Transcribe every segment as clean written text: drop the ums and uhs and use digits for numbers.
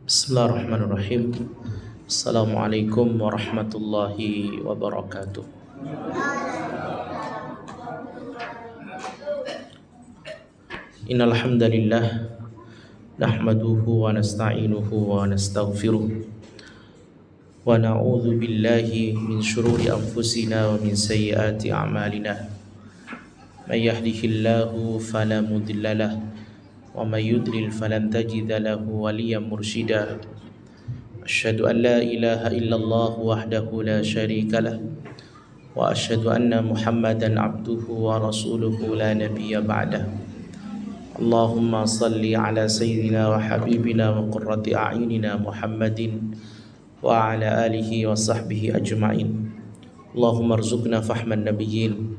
Bismillahirrahmanirrahim. Assalamualaikum warahmatullahi wabarakatuh. Innal hamdalillah nahmaduhu wa nasta'inuhu wa nastaghfiruh wa na'udzu billahi min shururi anfusina wa min sayyiati a'malina. May yahdihillahu fala mudilla lahu wa may yudlil falan tajida lahu waliyan mursyida. Asyhadu an la ilaha illallah wahdahu la syarika lah wa asyhadu anna Muhammadan abduhu wa rasuluhu la nabiyya ba'dah. Allahumma salli ala sayyidina wa habibina wa qurrati a'yunina Muhammadin wa ala alihi wa sahbihi ajma'in. Allahumma arzuqna fahman nabiyyin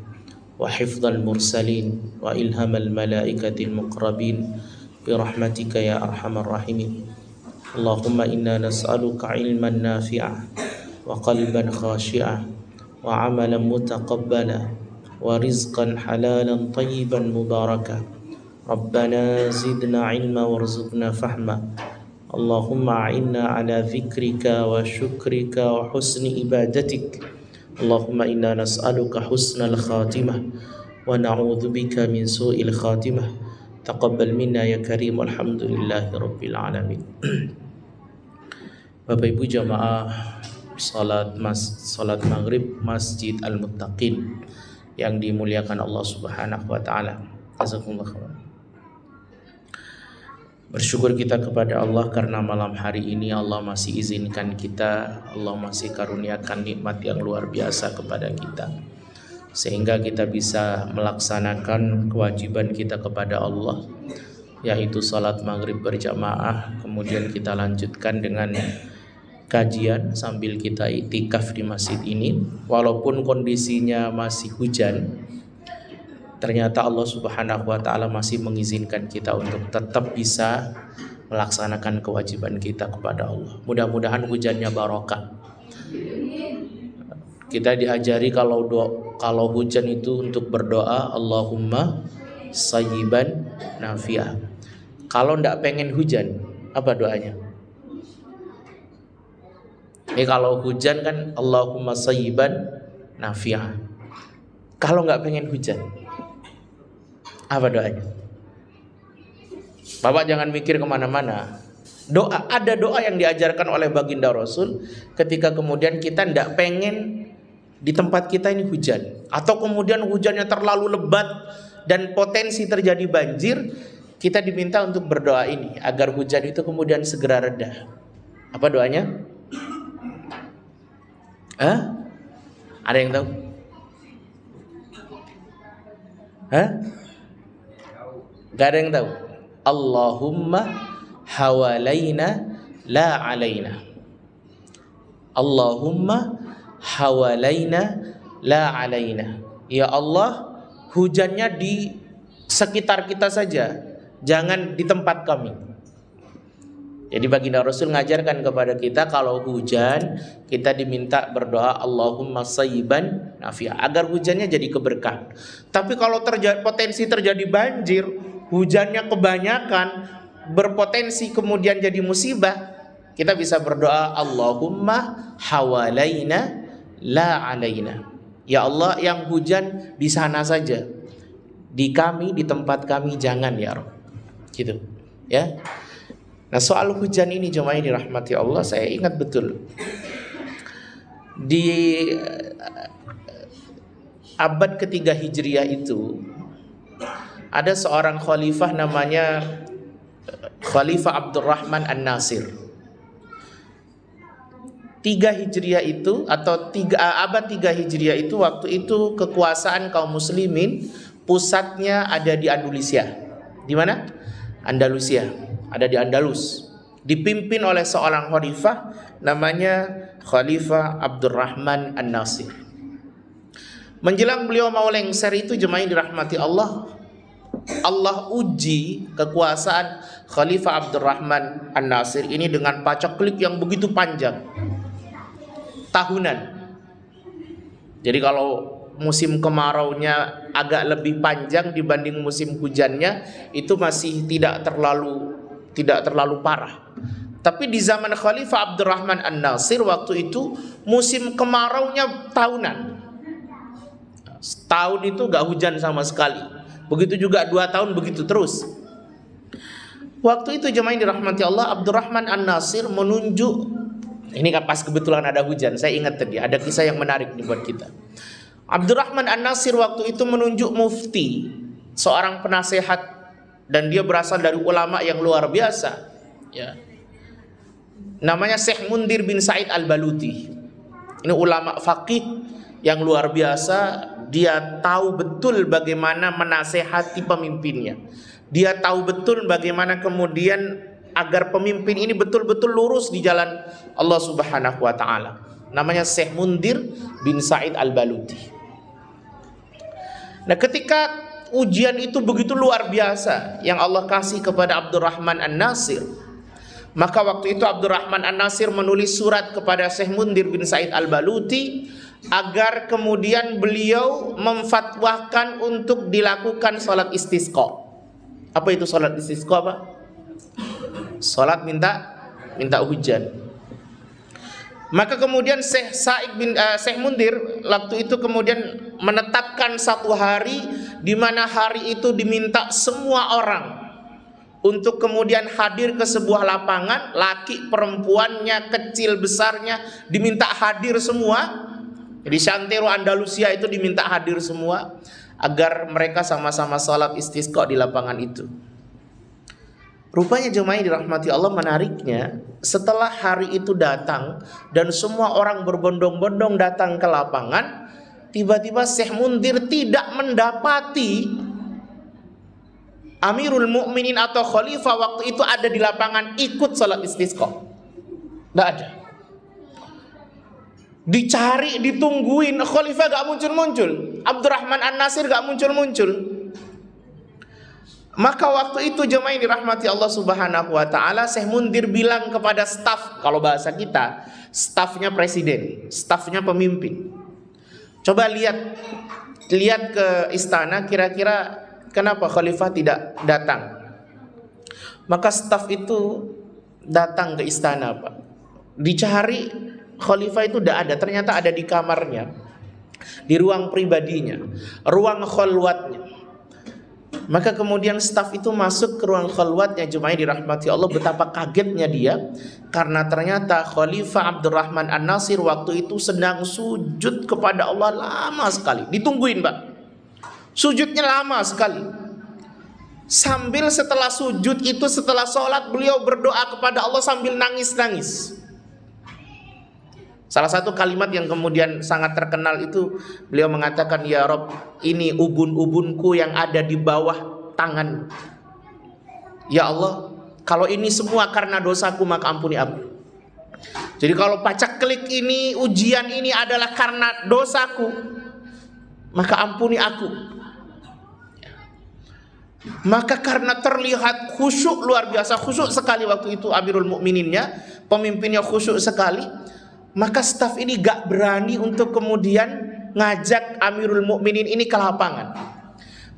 wa hifdzal mursalin wa ilhamal malaikatil muqrabin bi rahmatika ya arhamar rahimin. Allahumma inna nas'aluka ilman nafi'a wa qalban khashi'a wa amalan mutaqabbala wa rizqan halalan tayyiban mubaraka. Rabbana zidna ilma warzuqna fahma. Allahumma a'inna ala dzikrika wa syukrika wa husni ibadatik. Allahumma inna nas'aluka husnal khatimah wa na'udzubika min su'il khatimah. Taqabbal minna ya karim, alhamdulillahi rabbil alamin. Bapak Ibu jamaah salat maghrib Masjid Al-Muttaqin yang dimuliakan Allah Subhanahu wa taala. Jazakumullah khairan. Bersyukur kita kepada Allah karena malam hari ini Allah masih izinkan kita, Allah masih karuniakan nikmat yang luar biasa kepada kita, sehingga kita bisa melaksanakan kewajiban kita kepada Allah, yaitu salat maghrib berjamaah. Kemudian kita lanjutkan dengan kajian sambil kita iktikaf di masjid ini. Walaupun kondisinya masih hujan, ternyata Allah Subhanahu wa taala masih mengizinkan kita untuk tetap bisa melaksanakan kewajiban kita kepada Allah. Mudah-mudahan hujannya barokah. Kita diajari kalau hujan itu untuk berdoa Allahumma sayyiban nafi'ah. Kalau ndak pengen hujan, apa doanya? Kalau hujan kan Allahumma sayyiban nafi'ah. Kalau nggak pengen hujan, apa doanya? Bapak jangan mikir kemana-mana. Ada doa yang diajarkan oleh baginda Rasul ketika kemudian kita tidak pengen di tempat kita ini hujan, atau kemudian hujannya terlalu lebat dan potensi terjadi banjir. Kita diminta untuk berdoa ini agar hujan itu kemudian segera reda. Apa doanya? Ada yang tahu? Gak ada yang tahu. Allahumma hawalaina la alaina. Allahumma hawalaina la alaina. Ya Allah, hujannya di sekitar kita saja, jangan di tempat kami. Jadi baginda Rasul ngajarkan kepada kita kalau hujan kita diminta berdoa Allahumma sayyiban nafi'ah, agar hujannya jadi keberkahan. Tapi kalau potensi terjadi banjir, hujannya kebanyakan, berpotensi kemudian jadi musibah, kita bisa berdoa Allahumma hawalaina la alaina. Ya Allah, yang hujan di sana saja, di kami, di tempat kami jangan ya Rabb. Gitu ya. Nah, soal hujan ini jemaah dirahmati Allah, saya ingat betul di abad ketiga Hijriah itu ada seorang khalifah namanya Khalifah Abdurrahman An-Nasir. 3 Hijriah itu atau abad 3 Hijriah itu, waktu itu kekuasaan kaum muslimin pusatnya ada di Andalusia. Di mana? Andalusia, ada di Andalus. Dipimpin oleh seorang khalifah namanya Khalifah Abdurrahman An-Nasir. Menjelang beliau mau lengser itu jemaah dirahmati Allah, Allah uji kekuasaan Khalifah Abdurrahman An-Nasir ini dengan pacaklik yang begitu panjang, tahunan. Jadi kalau musim kemaraunya agak lebih panjang dibanding musim hujannya, itu masih tidak terlalu parah. Tapi di zaman Khalifah Abdurrahman An-Nasir waktu itu musim kemaraunya tahunan. Setahun itu gak hujan sama sekali. Begitu juga 2 tahun begitu terus. Waktu itu jemaah yang dirahmati Allah, Abdurrahman An-Nasir menunjuk, ini kan pas kebetulan ada hujan. Saya ingat tadi ada kisah yang menarik nih buat kita. Abdurrahman An-Nasir waktu itu menunjuk mufti, seorang penasehat, dan dia berasal dari ulama yang luar biasa, ya. Namanya Syekh Mundir bin Said Al-Baluti. Ini ulama faqih yang luar biasa. Dia tahu betul bagaimana menasehati pemimpinnya. Dia tahu betul bagaimana kemudian agar pemimpin ini betul-betul lurus di jalan Allah Subhanahu wa taala. Namanya Syekh Mundir bin Said Al-Baluti. Nah, ketika ujian itu begitu luar biasa yang Allah kasih kepada Abdurrahman An-Nasir, maka waktu itu Abdurrahman An-Nasir menulis surat kepada Syekh Mundir bin Said Al-Baluti agar kemudian beliau memfatwakan untuk dilakukan salat istisqa. Apa itu salat istisqa, Pak? Salat minta hujan. Maka kemudian Syekh Mundir waktu itu kemudian menetapkan satu hari di mana hari itu diminta semua orang untuk kemudian hadir ke sebuah lapangan, laki perempuannya, kecil besarnya diminta hadir semua. Di Santero Andalusia itu diminta hadir semua agar mereka sama-sama salat istisqa di lapangan itu. Rupanya jemaah dirahmati Allah, menariknya setelah hari itu datang dan semua orang berbondong-bondong datang ke lapangan, tiba-tiba Syekh Mundir tidak mendapati Amirul Mukminin atau Khalifah waktu itu ada di lapangan ikut salat istisqa. Tidak ada. Dicari, ditungguin, Khalifah gak muncul-muncul, Abdurrahman An-Nasir gak muncul-muncul. Maka waktu itu jemaah yang dirahmati Allah Subhanahu wa taala, Syekh Mundir bilang kepada staf, kalau bahasa kita, stafnya presiden, stafnya pemimpin. Coba lihat ke istana, kira-kira kenapa Khalifah tidak datang. Maka staf itu datang ke istana, Pak. Dicari, Khalifah itu tidak ada, ternyata ada di kamarnya, di ruang pribadinya, ruang khalwatnya. Maka kemudian staf itu masuk ke ruang khalwatnya, jemaah dirahmati Allah, betapa kagetnya dia karena ternyata Khalifah Abdurrahman An-Nasir waktu itu sedang sujud kepada Allah lama sekali. Ditungguin, Pak. Sujudnya lama sekali. Sambil setelah sujud itu, setelah sholat, beliau berdoa kepada Allah sambil nangis-nangis. Salah satu kalimat yang kemudian sangat terkenal itu beliau mengatakan, ya Rob, ini ubun-ubunku yang ada di bawah tangan. Ya Allah, kalau ini semua karena dosaku maka ampuni aku. Jadi kalau pacaklik ini, ujian ini adalah karena dosaku, maka ampuni aku. Maka karena terlihat khusyuk luar biasa, khusyuk sekali waktu itu Amirul Mukmininnya, pemimpinnya khusyuk sekali, maka staf ini gak berani untuk kemudian ngajak Amirul Mukminin ini ke lapangan.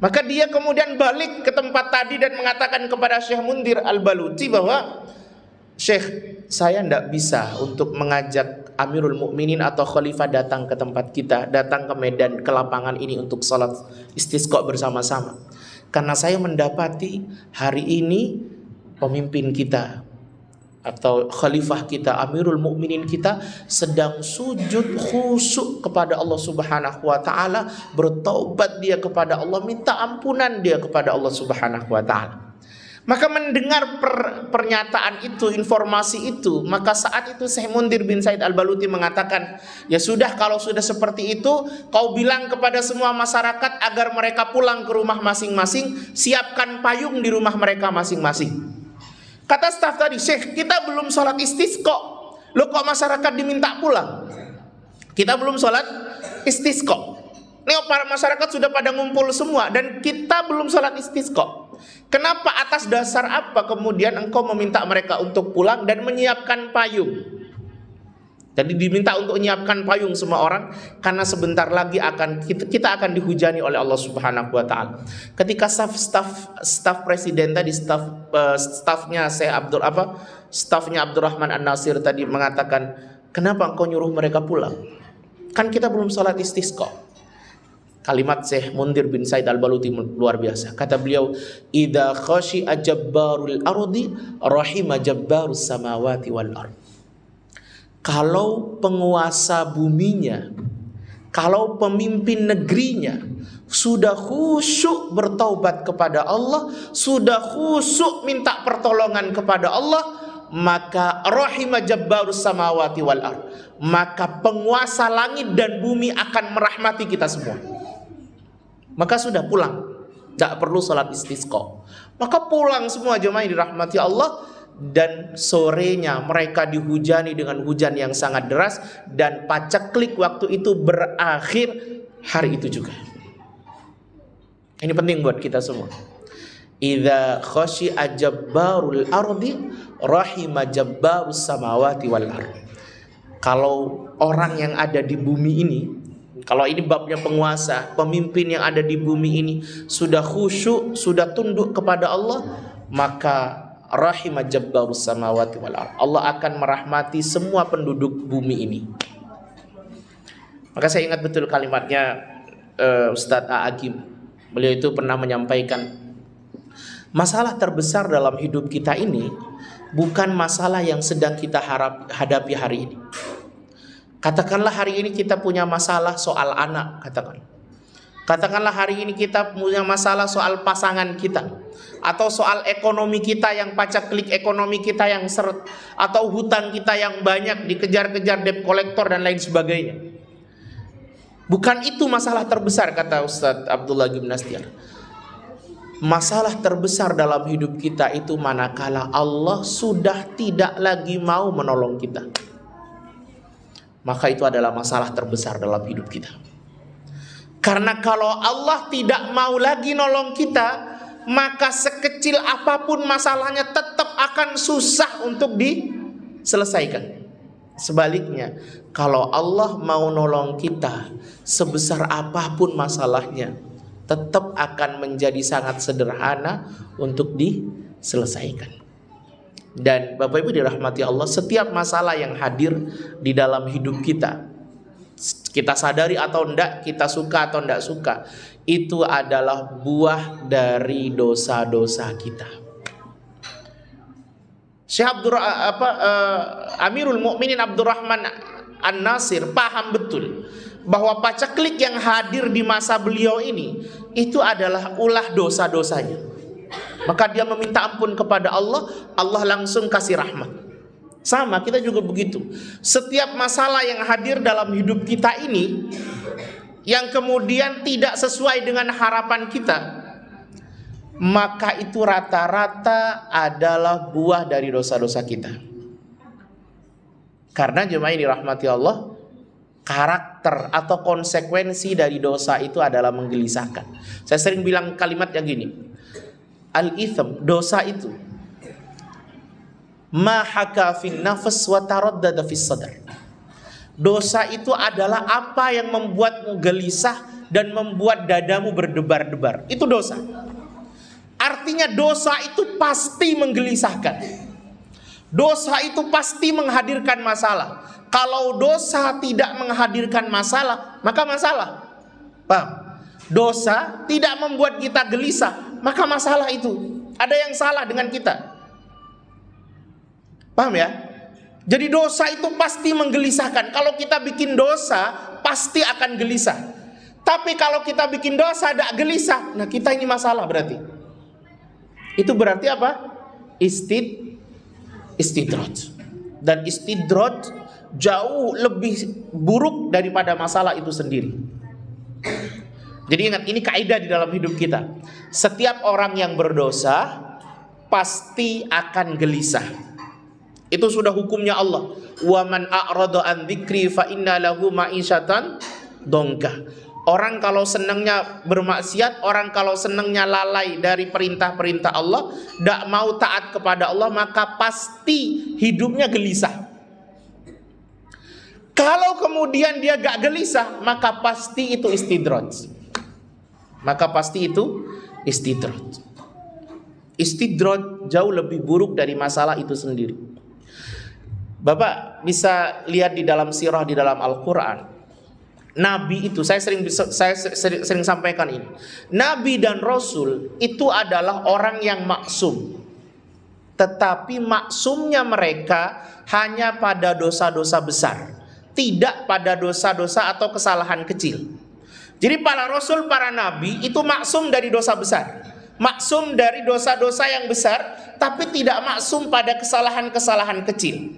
Maka dia kemudian balik ke tempat tadi dan mengatakan kepada Syekh Mundir Al-Baluti bahwa, Syekh, saya tidak bisa untuk mengajak Amirul Mukminin atau Khalifah datang ke tempat kita, datang ke medan, ke lapangan ini untuk salat istisqa bersama-sama. Karena saya mendapati hari ini pemimpin kita atau khalifah kita, Amirul Mukminin kita sedang sujud khusyuk kepada Allah Subhanahu wa taala, bertaubat dia kepada Allah, minta ampunan dia kepada Allah Subhanahu wa taala. Maka mendengar pernyataan itu, informasi itu, maka saat itu Syekh Mundir bin Said Al-Baluti mengatakan, ya sudah, kalau sudah seperti itu, kau bilang kepada semua masyarakat agar mereka pulang ke rumah masing-masing, siapkan payung di rumah mereka masing-masing. Kata staf tadi, Syekh, kita belum sholat istisqa. Loh, kok masyarakat diminta pulang? Kita belum sholat istisqa. Nih, para masyarakat sudah pada ngumpul semua dan kita belum sholat istisqa. Kenapa, atas dasar apa kemudian engkau meminta mereka untuk pulang dan menyiapkan payung? Jadi diminta untuk menyiapkan payung semua orang karena sebentar lagi kita akan dihujani oleh Allah Subhanahu wa taala. Ketika staf presiden tadi, stafnya stafnya Abdurrahman An-Nasir tadi mengatakan, kenapa engkau nyuruh mereka pulang? Kan kita belum sholat istisqa. Kalimat Syekh Mundir bin Said Al-Baluti luar biasa. Kata beliau, idza khashi'a jabbarul ardi rahima jabbarus samawati wal ard. Kalau penguasa buminya, kalau pemimpin negerinya sudah khusyuk bertaubat kepada Allah, sudah khusyuk minta pertolongan kepada Allah, maka rahima jabbarus samawati wal ard, maka penguasa langit dan bumi akan merahmati kita semua. Maka sudah pulang, tidak perlu sholat istisqa. Maka pulang semua jemaah yang dirahmati Allah. Dan sorenya mereka dihujani dengan hujan yang sangat deras, dan paceklik waktu itu berakhir hari itu juga. Ini penting buat kita semua. Idza khashi'a jabbarul ardi rahima jabbarus samawati wal ard. Kalau orang yang ada di bumi ini, kalau ini babnya penguasa, pemimpin yang ada di bumi ini sudah khusyuk, sudah tunduk kepada Allah, maka rahima jabbarus samawati wal ard, Allah akan merahmati semua penduduk bumi ini. Maka saya ingat betul kalimatnya Ustadz A'agim. Beliau itu pernah menyampaikan, masalah terbesar dalam hidup kita ini bukan masalah yang sedang kita hadapi hari ini. Katakanlah hari ini kita punya masalah soal anak, katakanlah hari ini kita punya masalah soal pasangan kita, atau soal ekonomi kita yang paceklik, ekonomi kita yang seret, atau hutang kita yang banyak dikejar-kejar debt collector dan lain sebagainya. Bukan itu masalah terbesar, kata Ustadz Abdullah Gimnastiar. Masalah terbesar dalam hidup kita itu manakala Allah sudah tidak lagi mau menolong kita. Maka itu adalah masalah terbesar dalam hidup kita. Karena kalau Allah tidak mau lagi nolong kita, maka sekecil apapun masalahnya tetap akan susah untuk diselesaikan. Sebaliknya, kalau Allah mau nolong kita, sebesar apapun masalahnya, tetap akan menjadi sangat sederhana untuk diselesaikan. Dan Bapak Ibu dirahmati Allah, setiap masalah yang hadir di dalam hidup kita, kita sadari atau enggak, kita suka atau enggak suka, itu adalah buah dari dosa-dosa kita. Syekh Amirul Mukminin Abdurrahman An-Nasir paham betul bahwa paceklik yang hadir di masa beliau ini itu adalah ulah dosa-dosanya. Maka dia meminta ampun kepada Allah, Allah langsung kasih rahmat. Sama, kita juga begitu. Setiap masalah yang hadir dalam hidup kita ini, yang kemudian tidak sesuai dengan harapan kita, maka itu rata-rata adalah buah dari dosa-dosa kita. Karena jemaah yang dirahmati Allah, karakter atau konsekuensi dari dosa itu adalah menggelisahkan. Saya sering bilang kalimat yang gini, al-itham, dosa itu ma haka fin nafs wa taraddada fis sadr. Dosa itu adalah apa yang membuatmu gelisah dan membuat dadamu berdebar-debar. Itu dosa. Artinya dosa itu pasti menggelisahkan. Dosa itu pasti menghadirkan masalah. Kalau dosa tidak menghadirkan masalah, maka masalah. Paham? Dosa tidak membuat kita gelisah, maka masalah itu ada yang salah dengan kita. Paham ya? Jadi dosa itu pasti menggelisahkan. Kalau kita bikin dosa, pasti akan gelisah. Tapi kalau kita bikin dosa tidak gelisah, nah kita ini masalah berarti. Itu berarti apa? Istidraj. Dan istidraj jauh lebih buruk daripada masalah itu sendiri. Jadi ingat, ini kaidah di dalam hidup kita. Setiap orang yang berdosa pasti akan gelisah. Itu sudah hukumnya Allah. Wa man a'rada an dzikri fa inna lahu ma'isyatan dongka. Orang kalau senangnya bermaksiat, orang kalau senangnya lalai dari perintah-perintah Allah, tidak mau taat kepada Allah, maka pasti hidupnya gelisah. Kalau kemudian dia gak gelisah, maka pasti itu istidraj. Istidraj jauh lebih buruk dari masalah itu sendiri. Bapak bisa lihat di dalam sirah, di dalam Al-Quran, Nabi itu, saya sering sampaikan ini, Nabi dan Rasul itu adalah orang yang maksum. Tetapi maksumnya mereka hanya pada dosa-dosa besar, tidak pada dosa-dosa atau kesalahan kecil. Jadi para Rasul, para Nabi itu maksum dari dosa besar, maksum dari dosa-dosa yang besar, tapi tidak maksum pada kesalahan-kesalahan kecil.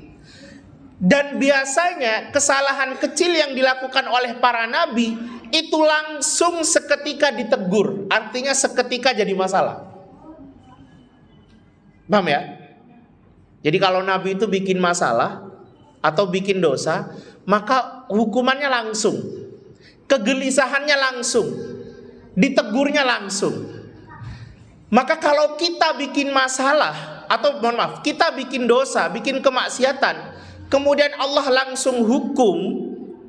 Dan biasanya kesalahan kecil yang dilakukan oleh para nabi itu langsung seketika ditegur, artinya seketika jadi masalah. Paham ya? Jadi kalau nabi itu bikin masalah atau bikin dosa, maka hukumannya langsung, kegelisahannya langsung, ditegurnya langsung. Maka kalau kita bikin masalah atau mohon maaf, kita bikin dosa, bikin kemaksiatan, kemudian Allah langsung hukum,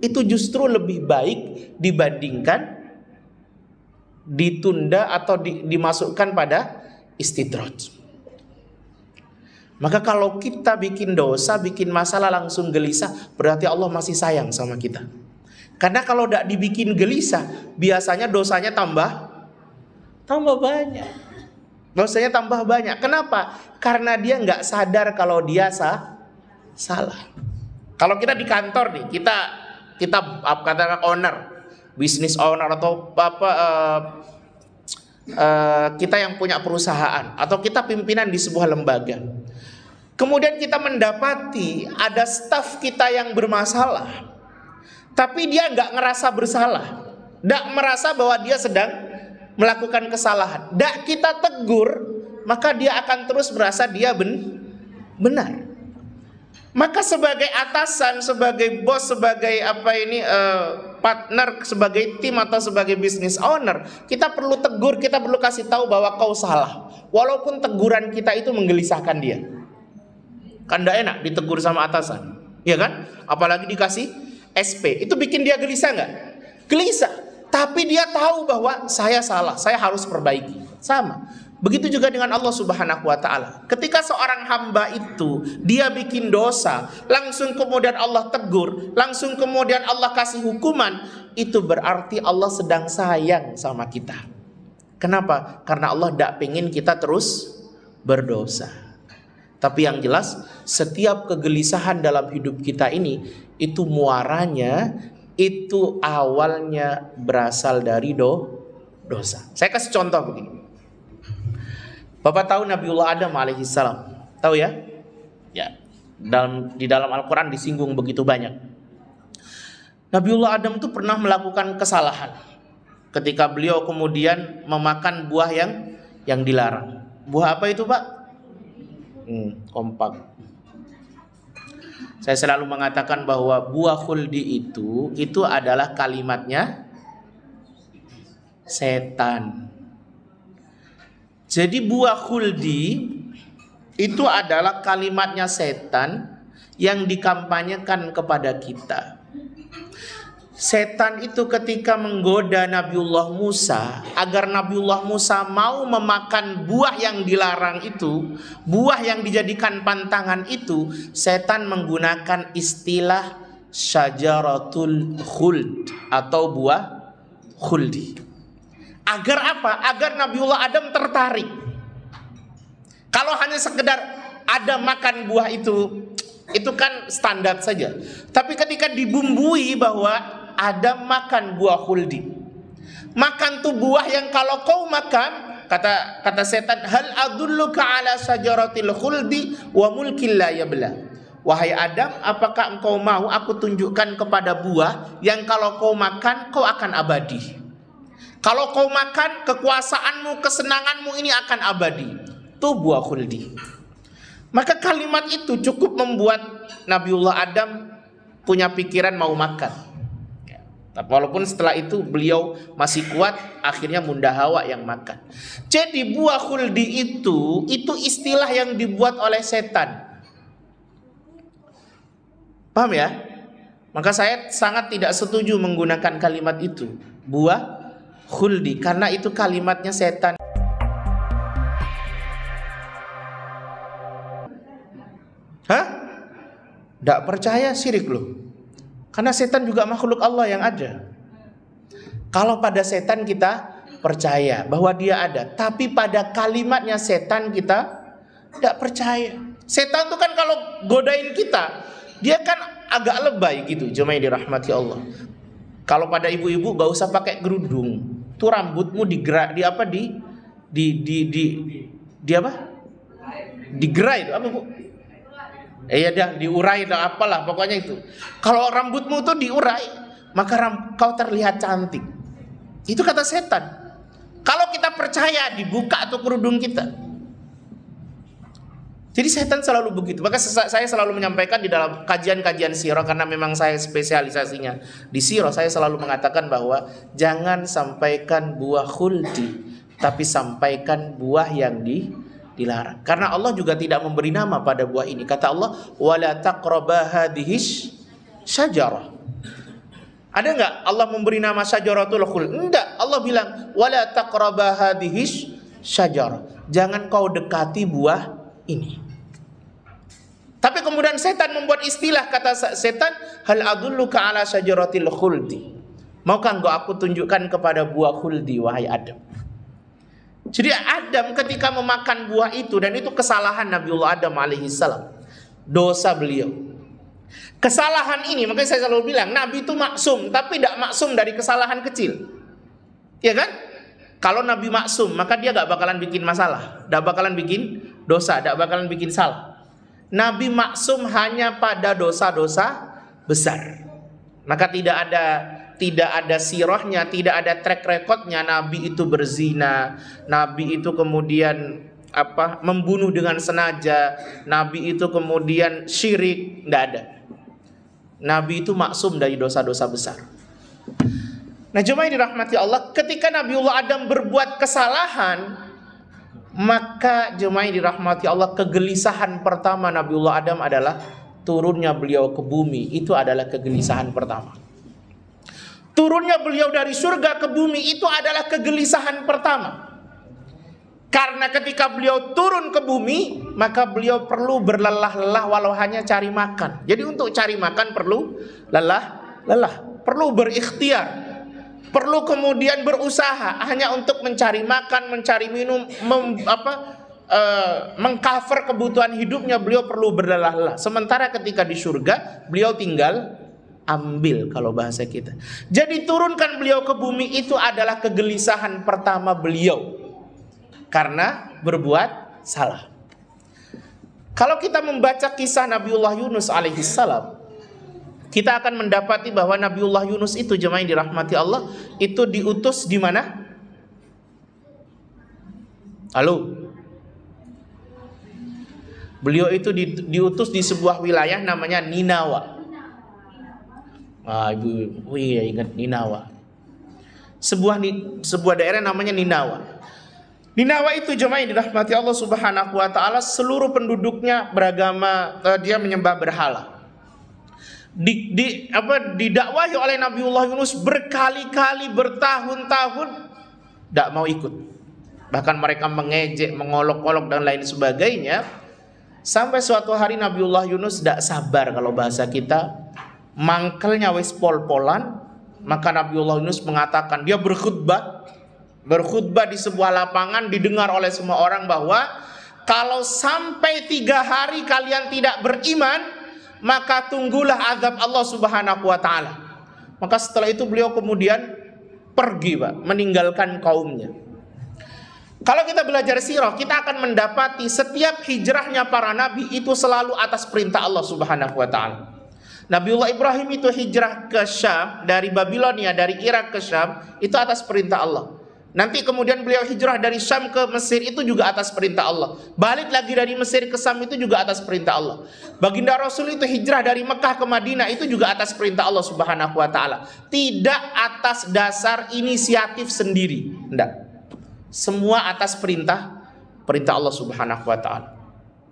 itu justru lebih baik dibandingkan ditunda atau dimasukkan pada istidraj. Maka kalau kita bikin dosa, bikin masalah langsung gelisah, berarti Allah masih sayang sama kita. Karena kalau tidak dibikin gelisah, biasanya dosanya tambah banyak. Dosanya tambah banyak. Kenapa? Karena dia nggak sadar kalau dia salah. Kalau kita di kantor nih, kita katakan owner, business owner atau kita yang punya perusahaan atau kita pimpinan di sebuah lembaga. Kemudian kita mendapati ada staf kita yang bermasalah, tapi dia nggak ngerasa bersalah, nggak merasa bahwa dia sedang melakukan kesalahan. Nggak kita tegur, maka dia akan terus merasa dia benar. Maka sebagai atasan, sebagai bos, sebagai partner, sebagai tim atau sebagai business owner, kita perlu tegur, kita perlu kasih tahu bahwa kau salah. Walaupun teguran kita itu menggelisahkan dia. Kan tidak enak ditegur sama atasan, ya kan? Apalagi dikasih SP, itu bikin dia gelisah nggak? Gelisah. Tapi dia tahu bahwa saya salah, saya harus perbaiki. Sama. Begitu juga dengan Allah Subhanahu wa Ta'ala. Ketika seorang hamba itu dia bikin dosa, langsung kemudian Allah tegur, langsung kemudian Allah kasih hukuman, itu berarti Allah sedang sayang sama kita. Kenapa? Karena Allah tidak pengen kita terus berdosa. Tapi yang jelas, setiap kegelisahan dalam hidup kita ini, itu muaranya, itu awalnya berasal dari dosa. Saya kasih contoh begini. Bapak tahu Nabiullah Adam alaihissalam? Tahu ya? Ya. Di dalam Al-Quran disinggung begitu banyak. Nabiullah Adam itu pernah melakukan kesalahan ketika beliau kemudian memakan buah yang dilarang. Buah apa itu, Pak? Kompak. Saya selalu mengatakan bahwa buah khuldi itu adalah kalimatnya setan. Jadi buah khuldi itu adalah kalimatnya setan yang dikampanyekan kepada kita. Setan itu ketika menggoda Nabiullah Musa agar Nabiullah Musa mau memakan buah yang dilarang itu, buah yang dijadikan pantangan itu, setan menggunakan istilah syajaratul khuld atau buah khuldi. Agar apa? Agar Nabiullah Adam tertarik. Kalau hanya sekedar Adam makan buah itu kan standar saja. Tapi ketika dibumbui bahwa Adam makan buah khuldi, makan tuh buah yang kalau kau makan, kata setan, hal adulluka ala syajaratil khuldi wa mulkin la yabla. Wahai Adam, apakah engkau mau aku tunjukkan kepada buah yang kalau kau makan kau akan abadi? Kalau kau makan, kekuasaanmu, kesenanganmu ini akan abadi. Itu buah khuldi. Maka kalimat itu cukup membuat Nabiullah Adam punya pikiran mau makan. Tapi walaupun setelah itu beliau masih kuat, akhirnya Bunda Hawa yang makan. Jadi buah khuldi itu istilah yang dibuat oleh setan. Paham ya? Maka saya sangat tidak setuju menggunakan kalimat itu, buah khuldi, karena itu kalimatnya setan. Tidak percaya syirik loh. Karena setan juga makhluk Allah yang ada. Kalau pada setan kita percaya bahwa dia ada, tapi pada kalimatnya setan kita tidak percaya. Setan itu kan kalau godain kita, dia kan agak lebay gitu, jemaah yang dirahmati Allah. Kalau pada ibu-ibu gak usah pakai kerudung, tuh rambutmu digerak, di apa digerai itu apa bu? Ya dah diurai atau apalah pokoknya itu. Kalau rambutmu tuh diurai, maka kau terlihat cantik. Itu kata setan. Kalau kita percaya dibuka atau kerudung kita. Jadi setan selalu begitu. Maka saya selalu menyampaikan di dalam kajian-kajian sirah, karena memang saya spesialisasinya di sirah, saya selalu mengatakan bahwa jangan sampaikan buah khuldi, tapi sampaikan buah yang dilarang. Karena Allah juga tidak memberi nama pada buah ini. Kata Allah, wala taqraba hadhihi syajarah. Ada enggak Allah memberi nama syajaratul khuld? Enggak. Allah bilang wala taqraba hadhihi syajarah. Jangan kau dekati buah ini. Tapi kemudian setan membuat istilah, kata setan, hal adulluka ala syajaratil khuldi. Maukah engkau aku tunjukkan kepada buah khuldi, wahai Adam? Jadi Adam ketika memakan buah itu, dan itu kesalahan Nabiullah Adam alaihissalam, dosa beliau. Kesalahan ini, makanya saya selalu bilang Nabi itu maksum, tapi tidak maksum dari kesalahan kecil, ya kan? Kalau Nabi maksum, maka dia gak bakalan bikin masalah, gak bakalan bikin dosa, gak bakalan bikin salah. Nabi maksum hanya pada dosa-dosa besar. Maka tidak ada sirahnya, tidak ada track recordnya Nabi itu berzina, Nabi itu kemudian membunuh dengan sengaja, Nabi itu kemudian syirik, tidak ada. Nabi itu maksum dari dosa-dosa besar. Nah, jemaah yang dirahmati Allah, ketika Nabiullah Adam berbuat kesalahan, maka jemaah yang dirahmati Allah, kegelisahan pertama Nabiullah Adam adalah turunnya beliau ke bumi. Itu adalah kegelisahan pertama. Turunnya beliau dari surga ke bumi itu adalah kegelisahan pertama. Karena ketika beliau turun ke bumi, maka beliau perlu berlelah-lelah walau hanya cari makan. Jadi untuk cari makan perlu lelah, perlu berikhtiar. Perlu kemudian berusaha hanya untuk mencari makan, mencari minum, mengcover kebutuhan hidupnya, beliau perlu berlelah-lelah. Sementara ketika di surga, beliau tinggal ambil kalau bahasa kita. Jadi turunkan beliau ke bumi itu adalah kegelisahan pertama beliau karena berbuat salah. Kalau kita membaca kisah Nabiullah Yunus alaihissalam, kita akan mendapati bahwa Nabiullah Yunus itu, jemaah yang dirahmati Allah, itu diutus di mana? Halo. Beliau itu diutus di sebuah wilayah namanya Ninawa. Ibu ya ingat Ninawa. Sebuah daerah namanya Ninawa. Ninawa itu, jemaah yang dirahmati Allah Subhanahu wa taala, seluruh penduduknya beragama, dia menyembah berhala. Didakwahi oleh Nabiullah Yunus berkali-kali, bertahun-tahun tidak mau ikut. Bahkan mereka mengejek, mengolok-olok dan lain sebagainya. Sampai suatu hari Nabiullah Yunus tidak sabar, kalau bahasa kita mangkelnya wis pol-polan. Maka Nabiullah Yunus mengatakan, dia berkhutbah di sebuah lapangan, didengar oleh semua orang bahwa kalau sampai 3 hari kalian tidak beriman, maka tunggulah azab Allah Subhanahu wa taala. Maka setelah itu beliau kemudian pergi, Pak, meninggalkan kaumnya. Kalau kita belajar sirah, kita akan mendapati setiap hijrahnya para nabi itu selalu atas perintah Allah Subhanahu wa taala. Nabiullah Ibrahim itu hijrah ke Syam dari Babilonia, dari Irak ke Syam, itu atas perintah Allah. Nanti kemudian beliau hijrah dari Syam ke Mesir, itu juga atas perintah Allah. Balik lagi dari Mesir ke Syam, itu juga atas perintah Allah. Baginda Rasul itu hijrah dari Mekah ke Madinah, itu juga atas perintah Allah Subhanahu wa taala. Tidak atas dasar inisiatif sendiri, enggak. Semua atas perintah Allah Subhanahu wa taala.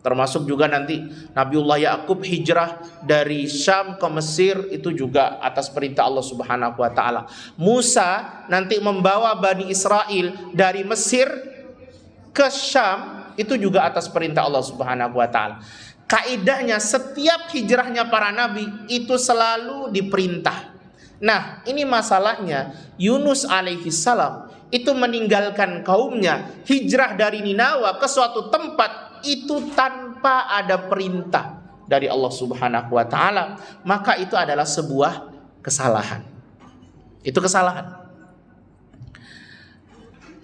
Termasuk juga nanti Nabiullah Yakub hijrah dari Syam ke Mesir, itu juga atas perintah Allah Subhanahu wa taala. Musa nanti membawa Bani Israel dari Mesir ke Syam, itu juga atas perintah Allah Subhanahu wa taala. kaidahnya setiap hijrahnya para nabi itu selalu diperintah. Nah, ini masalahnya Yunus alaihi salam itu meninggalkan kaumnya, hijrah dari Ninawa ke suatu tempat itu tanpa ada perintah dari Allah Subhanahu wa taala, maka itu adalah sebuah kesalahan. Itu kesalahan.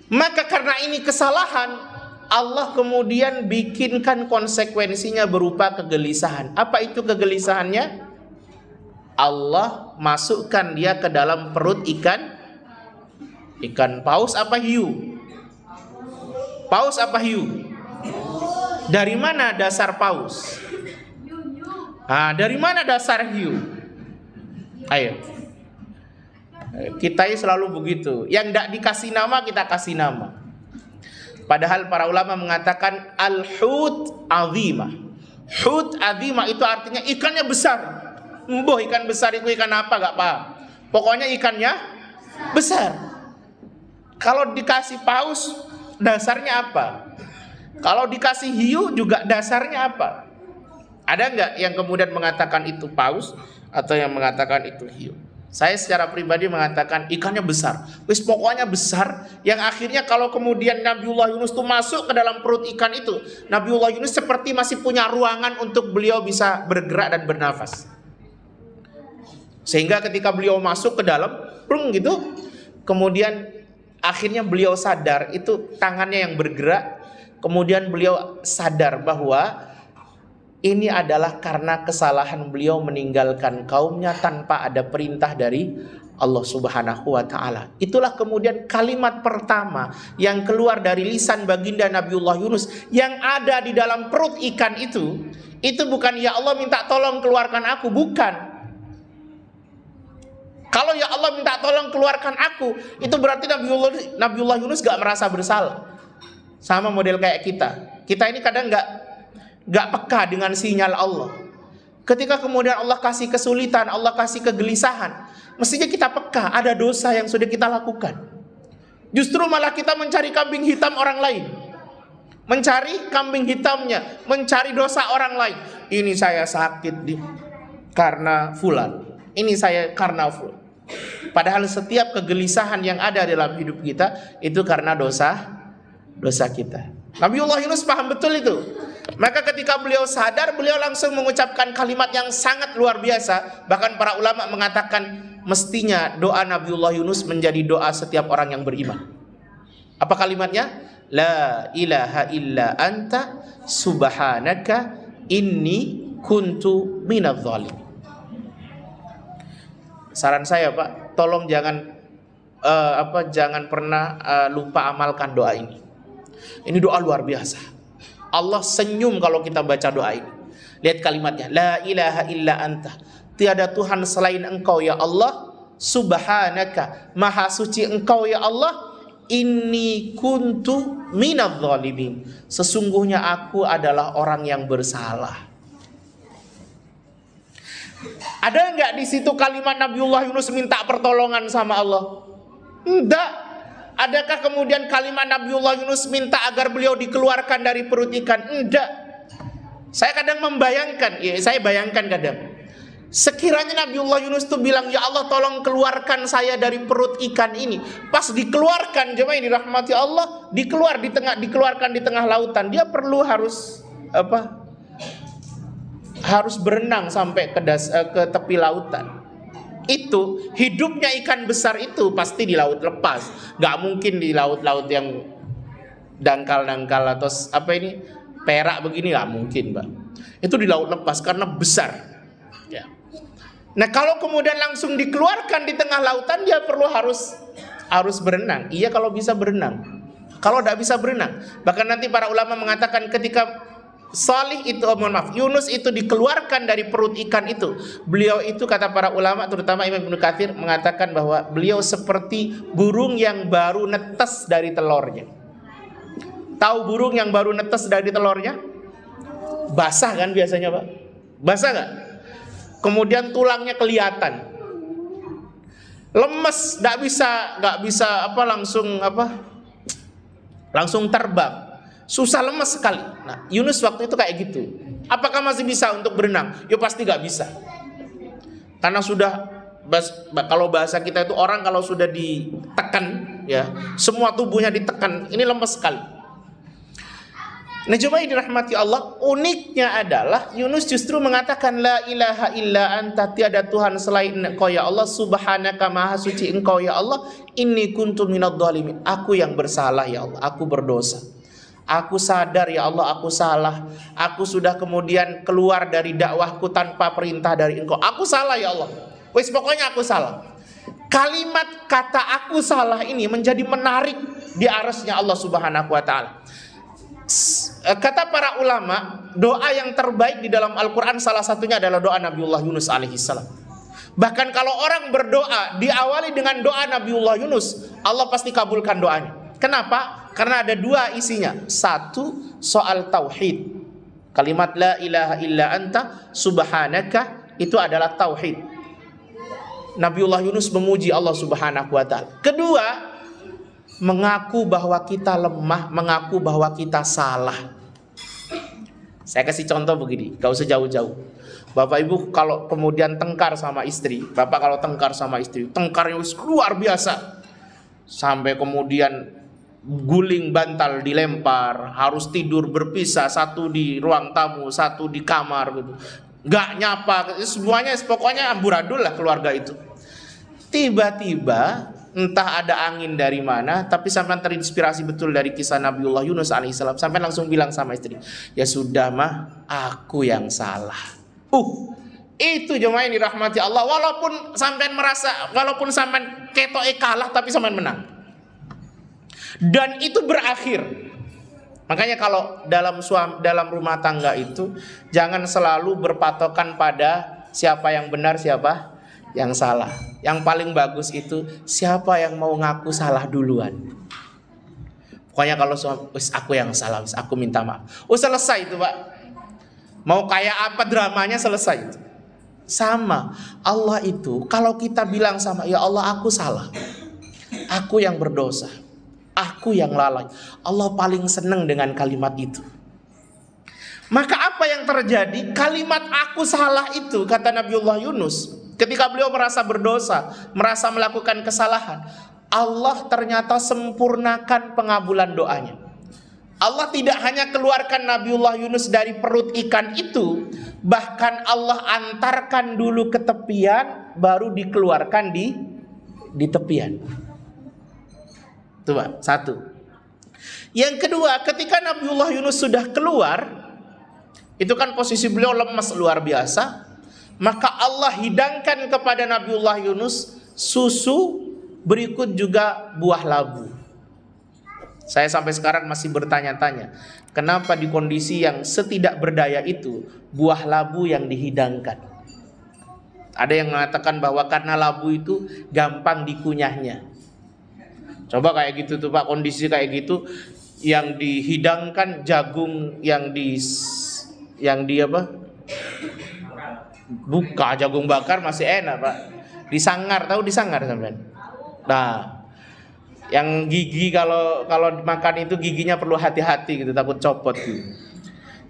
Maka karena ini kesalahan, Allah kemudian bikinkan konsekuensinya berupa kegelisahan. Apa itu kegelisahannya? Allah masukkan dia ke dalam perut ikan paus apa hiu? Paus apa hiu? Dari mana dasar paus? Dari mana dasar hiu? Ayo. Kita selalu begitu. Yang tidak dikasih nama kita kasih nama. Padahal para ulama mengatakan al-hut azimah. Hut azimah itu artinya ikannya besar. Mboh ikan besar itu ikan apa gak paham. Pokoknya ikannya besar. Kalau dikasih paus dasarnya apa? Kalau dikasih hiu juga dasarnya apa? Ada nggak yang kemudian mengatakan itu paus atau yang mengatakan itu hiu? Saya secara pribadi mengatakan ikannya besar. Wis pokoknya besar, yang akhirnya kalau kemudian Nabiullah Yunus itu masuk ke dalam perut ikan itu, Nabiullah Yunus seperti masih punya ruangan untuk beliau bisa bergerak dan bernafas. Sehingga ketika beliau masuk ke dalam plung gitu, kemudian akhirnya beliau sadar itu tangannya yang bergerak. Kemudian beliau sadar bahwa ini adalah karena kesalahan beliau meninggalkan kaumnya tanpa ada perintah dari Allah Subhanahu wa taala. Itulah kemudian kalimat pertama yang keluar dari lisan baginda Nabiullah Yunus yang ada di dalam perut ikan itu bukan ya Allah minta tolong keluarkan aku, bukan. Kalau ya Allah minta tolong keluarkan aku, itu berarti Nabiullah Yunus gak merasa bersalah. Sama model kayak kita. Kita ini kadang gak peka dengan sinyal Allah. Ketika kemudian Allah kasih kesulitan, Allah kasih kegelisahan, mestinya kita peka, ada dosa yang sudah kita lakukan. Justru malah kita mencari kambing hitam orang lain. Mencari kambing hitamnya, mencari dosa orang lain. Ini saya sakit karena fulan. Ini saya karena fulan. Padahal setiap kegelisahan yang ada dalam hidup kita itu karena dosa kita. Nabiullah Yunus paham betul itu. Maka ketika beliau sadar, beliau langsung mengucapkan kalimat yang sangat luar biasa. Bahkan para ulama mengatakan mestinya doa Nabiullah Yunus menjadi doa setiap orang yang beriman. Apa kalimatnya? La ilaha illa anta subhanaka inni kuntu minadz zalimin. Saran saya Pak, tolong jangan pernah lupa amalkan doa ini. Ini doa luar biasa. Allah senyum kalau kita baca doa ini. Lihat kalimatnya, la ilaha illa anta, tiada Tuhan selain engkau ya Allah, subhanaka, maha suci engkau ya Allah, inni kuntu minadz zalimin, sesungguhnya aku adalah orang yang bersalah. Ada nggak di situ kalimat Nabiullah Yunus minta pertolongan sama Allah? Enggak. Adakah kemudian kalimat Nabiullah Yunus minta agar beliau dikeluarkan dari perut ikan? Enggak. Saya kadang membayangkan, saya bayangkan kadang, sekiranya Nabiullah Yunus itu bilang, ya Allah tolong keluarkan saya dari perut ikan ini. Pas dikeluarkan, jemaah ini dirahmati Allah, dikeluarkan di tengah lautan, dia perlu harus berenang sampai ke tepi lautan. Itu hidupnya ikan besar itu pasti di laut lepas, nggak mungkin di laut-laut yang dangkal-dangkal atau perak begini, nggak mungkin Pak. Itu di laut lepas karena besar ya. Nah kalau kemudian langsung dikeluarkan di tengah lautan, dia perlu harus berenang. Iya kalau bisa berenang, kalau tidak bisa berenang, bahkan nanti para ulama mengatakan ketika Yunus itu dikeluarkan dari perut ikan itu, beliau itu kata para ulama terutama Imam Ibnu Katsir mengatakan bahwa beliau seperti burung yang baru netes dari telurnya. Tahu burung yang baru netes dari telurnya? Basah kan biasanya Pak? Basah gak? Kemudian tulangnya kelihatan, lemes, nggak bisa langsung terbang. Susah, lemes sekali. Nah, Yunus waktu itu kayak gitu. Apakah masih bisa untuk berenang? Ya pasti gak bisa. Karena sudah, kalau bahasa kita itu orang kalau sudah ditekan, ya semua tubuhnya ditekan, ini lemes sekali. Nah jemaah dirahmati Allah, uniknya adalah Yunus justru mengatakan la ilaha illa anta, tiada Tuhan selain Engkau ya Allah, subhanaka maha suci Engkau ya Allah, inni kuntu minadh dhalimin, aku yang bersalah ya Allah, aku berdosa. Aku sadar ya Allah, aku salah. Aku sudah kemudian keluar dari dakwahku tanpa perintah dari Engkau. Aku salah ya Allah. Wes pokoknya aku salah. Kalimat kata aku salah ini menjadi menarik di arasnya Allah Subhanahu wa taala. Kata para ulama, doa yang terbaik di dalam Al-Quran salah satunya adalah doa Nabiullah Yunus alaihissalam. Bahkan kalau orang berdoa diawali dengan doa Nabiullah Yunus, Allah pasti kabulkan doanya. Kenapa? Karena ada dua isinya. Satu, soal tauhid. Kalimat la ilaha illa anta subhanaka itu adalah tauhid. Nabiullah Yunus memuji Allah Subhanahu wa taala. Kedua, mengaku bahwa kita lemah, mengaku bahwa kita salah. Saya kasih contoh begini, gak usah jauh-jauh. Bapak ibu kalau kemudian tengkar sama istri, bapak kalau tengkar sama istri, tengkarnya luar biasa, sampai kemudian guling bantal dilempar, harus tidur berpisah, satu di ruang tamu, satu di kamar gitu. Gak nyapa, semuanya pokoknya amburadul lah keluarga itu. Tiba-tiba entah ada angin dari mana, tapi sampai terinspirasi betul dari kisah Nabiullah Yunus alaihissalam, sampai langsung bilang sama istri, ya sudah mah, aku yang salah. Itu jemaah yang dirahmati Allah. Walaupun sampai merasa, walaupun sampai ketoke kalah, tapi sampai menang. Dan itu berakhir. Makanya kalau dalam rumah tangga itu jangan selalu berpatokan pada siapa yang benar, siapa yang salah. Yang paling bagus itu siapa yang mau ngaku salah duluan. Pokoknya kalau aku yang salah, aku minta maaf. Selesai itu Pak. Mau kayak apa dramanya, selesai itu. Sama Allah itu, kalau kita bilang sama ya Allah aku salah, aku yang berdosa, aku yang lalai, Allah paling senang dengan kalimat itu. Maka apa yang terjadi? Kalimat aku salah itu, kata Nabiullah Yunus, ketika beliau merasa berdosa, merasa melakukan kesalahan, Allah ternyata sempurnakan pengabulan doanya. Allah tidak hanya keluarkan Nabiullah Yunus dari perut ikan itu, bahkan Allah antarkan dulu ke tepian, baru dikeluarkan di tepian. Itu Pak, satu. Yang kedua, ketika Nabiullah Yunus sudah keluar, itu kan posisi beliau lemas luar biasa, maka Allah hidangkan kepada Nabiullah Yunus susu, berikut juga buah labu. Saya sampai sekarang masih bertanya-tanya, kenapa di kondisi yang setidak berdaya itu buah labu yang dihidangkan? Ada yang mengatakan bahwa karena labu itu gampang dikunyahnya. Coba kayak gitu tuh Pak, kondisi kayak gitu, yang dihidangkan jagung yang di apa? Buka jagung bakar masih enak Pak. Disangar, tahu disangar sampean? Nah, yang gigi kalau makan itu giginya perlu hati-hati gitu, takut copot gitu.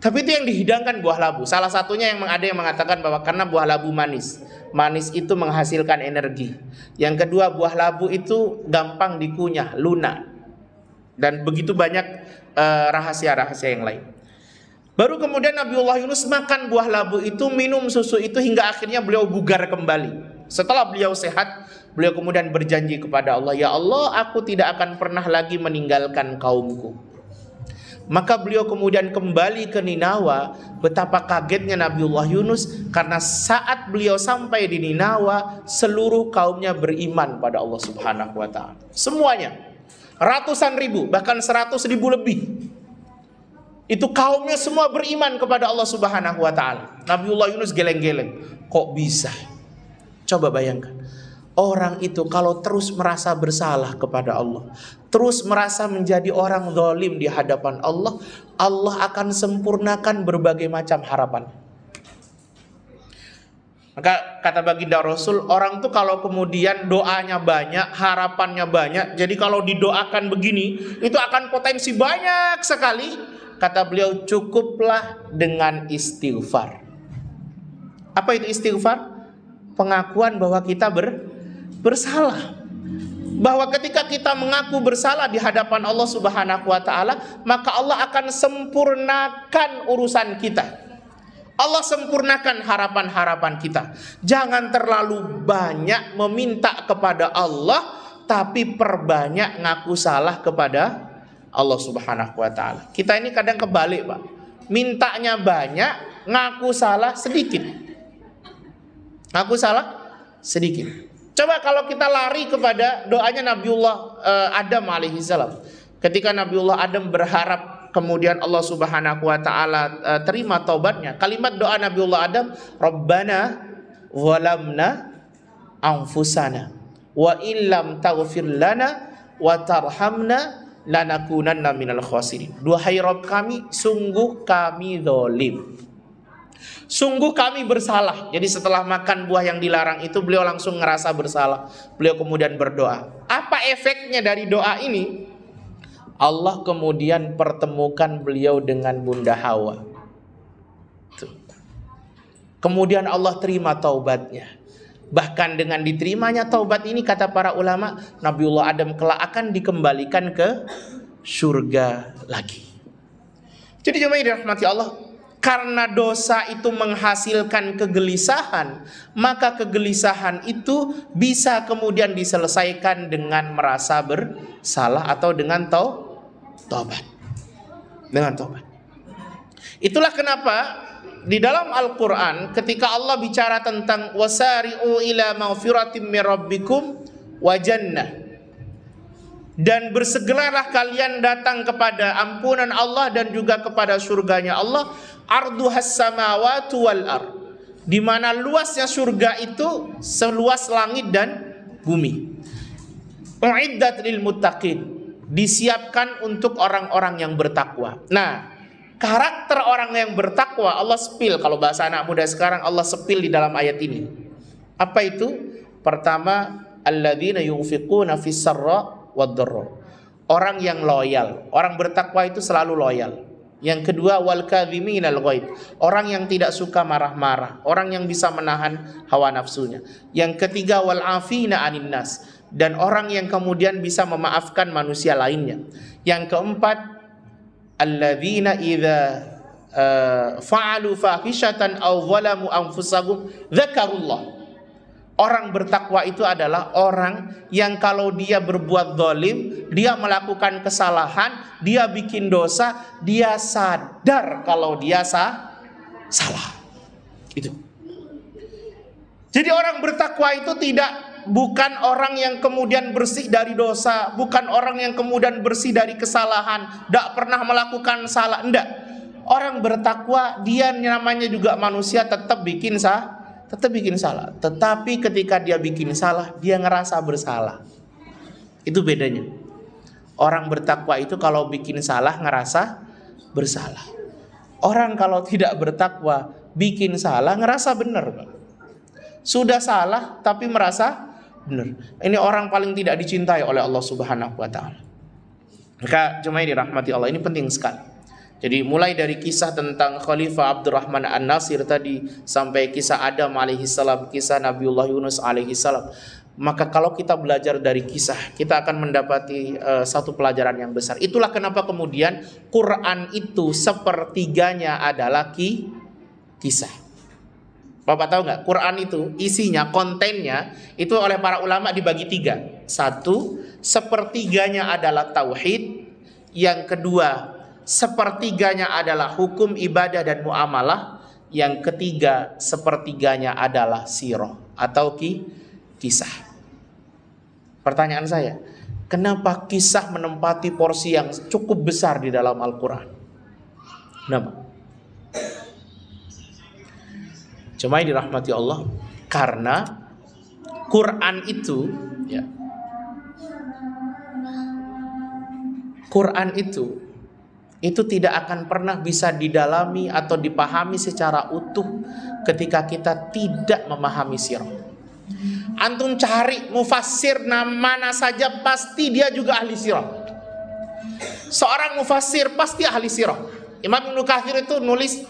Tapi itu yang dihidangkan buah labu. Salah satunya yang ada yang mengatakan bahwa karena buah labu manis. Manis itu menghasilkan energi. Yang kedua, buah labu itu gampang dikunyah, lunak. Dan begitu banyak rahasia-rahasia yang lain. Baru kemudian Nabiullah Yunus makan buah labu itu, minum susu itu, hingga akhirnya beliau bugar kembali. Setelah beliau sehat, beliau kemudian berjanji kepada Allah, ya Allah, aku tidak akan pernah lagi meninggalkan kaumku. Maka beliau kemudian kembali ke Ninawa. Betapa kagetnya Nabiullah Yunus, karena saat beliau sampai di Ninawa, seluruh kaumnya beriman pada Allah Subhanahu wa ta'ala. Semuanya, ratusan ribu, bahkan 100.000 lebih. Itu kaumnya semua beriman kepada Allah Subhanahu wa ta'ala. Nabiullah Yunus geleng-geleng, kok bisa? Coba bayangkan, orang itu kalau terus merasa bersalah kepada Allah, terus merasa menjadi orang zalim di hadapan Allah, Allah akan sempurnakan berbagai macam harapan. Maka kata baginda Rasul, orang tuh kalau kemudian doanya banyak, harapannya banyak, jadi kalau didoakan begini, itu akan potensi banyak sekali, kata beliau, cukuplah dengan istighfar. Apa itu istighfar? Pengakuan bahwa kita bersalah. Bahwa ketika kita mengaku bersalah di hadapan Allah Subhanahu wa taala, maka Allah akan sempurnakan urusan kita. Allah sempurnakan harapan-harapan kita. Jangan terlalu banyak meminta kepada Allah, tapi perbanyak ngaku salah kepada Allah Subhanahu wa taala. Kita ini kadang kebalik, Pak. Mintanya banyak, ngaku salah sedikit. Ngaku salah sedikit. Coba kalau kita lari kepada doanya Nabiullah Adam alaihissalam. Ketika Nabiullah Adam berharap kemudian Allah Subhanahu wa taala terima taubatnya. Kalimat doa Nabiullah Adam, Rabbana zalamna anfusana wa illam taghfir lana wa tarhamna lanakunanna minal khasirin. Duhai Rabb kami, sungguh kami zalim. Sungguh kami bersalah. Jadi setelah makan buah yang dilarang itu, beliau langsung ngerasa bersalah. Beliau kemudian berdoa. Apa efeknya dari doa ini? Allah kemudian pertemukan beliau dengan Bunda Hawa. Kemudian Allah terima taubatnya. Bahkan dengan diterimanya taubat ini, kata para ulama, Nabiullah Adam kelak akan dikembalikan ke surga lagi. Jadi jemaah dirahmati Allah, karena dosa itu menghasilkan kegelisahan, maka kegelisahan itu bisa kemudian diselesaikan dengan merasa bersalah atau dengan taubat. Dengan taubat. Itulah kenapa di dalam Al-Quran ketika Allah bicara tentang wasari'u ila maghfiratim min rabbikum wa jannah, dan bersegeralah kalian datang kepada ampunan Allah dan juga kepada surganya Allah, arduhas samawati wal ard, di mana luasnya surga itu seluas langit dan bumi. Uiddat lil muttaqin, disiapkan untuk orang-orang yang bertakwa. Nah, karakter orang yang bertakwa Allah sepil, kalau bahasa anak muda sekarang Allah sepil di dalam ayat ini. Apa itu? Pertama, alladzina yunfiquna fis sarra wad dharra. Orang yang loyal, orang bertakwa itu selalu loyal. Yang kedua, wal kadhiminal ghaid, orang yang tidak suka marah-marah, orang yang bisa menahan hawa nafsunya. Yang ketiga, wal afina anin nas, dan orang yang kemudian bisa memaafkan manusia lainnya. Yang keempat, alladzina idza fa'alu fahishatan aw zalamu anfusahum dzakarullah. Orang bertakwa itu adalah orang yang kalau dia berbuat zalim, dia melakukan kesalahan, dia bikin dosa, dia sadar kalau dia salah. Itu. Jadi orang bertakwa itu bukan orang yang kemudian bersih dari dosa, bukan orang yang kemudian bersih dari kesalahan, tidak pernah melakukan salah, enggak. Orang bertakwa dia namanya juga manusia, tetap bikin salah. Tetapi ketika dia bikin salah, dia ngerasa bersalah. Itu bedanya. Orang bertakwa itu kalau bikin salah ngerasa bersalah. Orang kalau tidak bertakwa bikin salah ngerasa benar. Sudah salah tapi merasa benar. Ini orang paling tidak dicintai oleh Allah Subhanahu wa taala. Maka jemaah dirahmati Allah, ini penting sekali. Jadi mulai dari kisah tentang Khalifah Abdurrahman An-Nasir tadi sampai kisah Adam alaihissalam, kisah Nabiullah Yunus alaihissalam. Maka kalau kita belajar dari kisah, kita akan mendapati satu pelajaran yang besar. Itulah kenapa kemudian Quran itu sepertiganya adalah kisah. Bapak tahu nggak? Quran itu isinya, kontennya itu oleh para ulama dibagi 3. 1, sepertiganya adalah tauhid. Yang kedua, sepertiganya adalah hukum ibadah dan muamalah. Yang ketiga, sepertiganya adalah sirah atau kisah. Pertanyaan saya, kenapa kisah menempati porsi yang cukup besar di dalam Al-Quran? Kenapa? Cuma dirahmati Allah, karena Quran itu, ya, Quran itu tidak akan pernah bisa didalami atau dipahami secara utuh ketika kita tidak memahami sirah. Antum cari mufassir mana saja pasti dia juga ahli sirah. Seorang mufassir pasti ahli sirah. Imam Ibnu Katsir itu nulis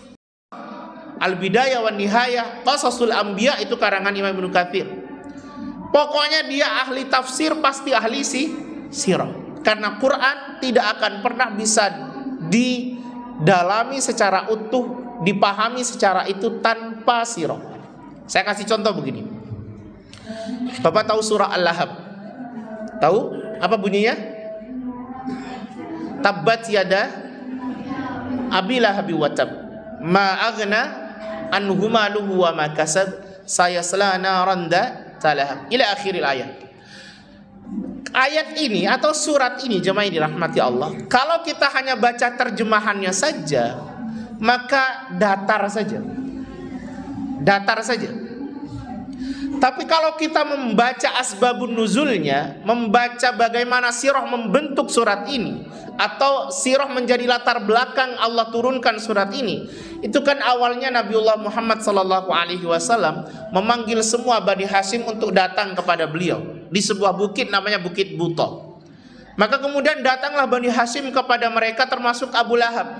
Al-Bidayah wan Nihayah, Qasasul Anbiya, itu karangan Imam Ibnu Katsir. Pokoknya dia ahli tafsir, pasti ahli sirah. Karena Quran tidak akan pernah bisa didalami secara utuh, dipahami secara itu tanpa sirah. Saya kasih contoh begini. Bapak tahu surah Al-Lahab? Tahu apa bunyinya? Tabbat yada Abi Lahab wa tab, ma aghna anhu maluhu wa ma kasab, sayasla naran talahab, ila akhiril ayat. Ayat ini atau surat ini, jemaah dirahmati Allah, kalau kita hanya baca terjemahannya saja, maka datar saja. Tapi kalau kita membaca asbabun nuzulnya, membaca bagaimana sirah membentuk surat ini, atau sirah menjadi latar belakang Allah turunkan surat ini, itu kan awalnya Nabiullah Muhammad SAW memanggil semua Bani Hashim untuk datang kepada beliau di sebuah bukit namanya Bukit Buto. Maka kemudian datanglah Bani Hashim kepada mereka, termasuk Abu Lahab.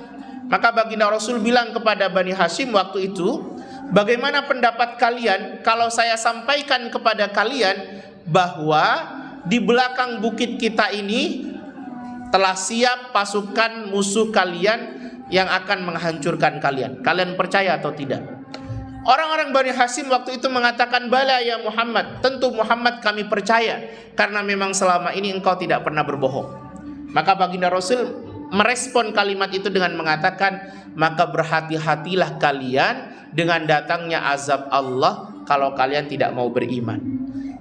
Maka baginda Rasul bilang kepada Bani Hashim waktu itu, bagaimana pendapat kalian kalau saya sampaikan kepada kalian bahwa di belakang bukit kita ini telah siap pasukan musuh kalian yang akan menghancurkan kalian. Kalian percaya atau tidak? Orang-orang Bani Hashim waktu itu mengatakan, bala ya Muhammad, tentu Muhammad kami percaya, karena memang selama ini engkau tidak pernah berbohong. Maka baginda Rasul merespon kalimat itu dengan mengatakan, maka berhati-hatilah kalian dengan datangnya azab Allah kalau kalian tidak mau beriman.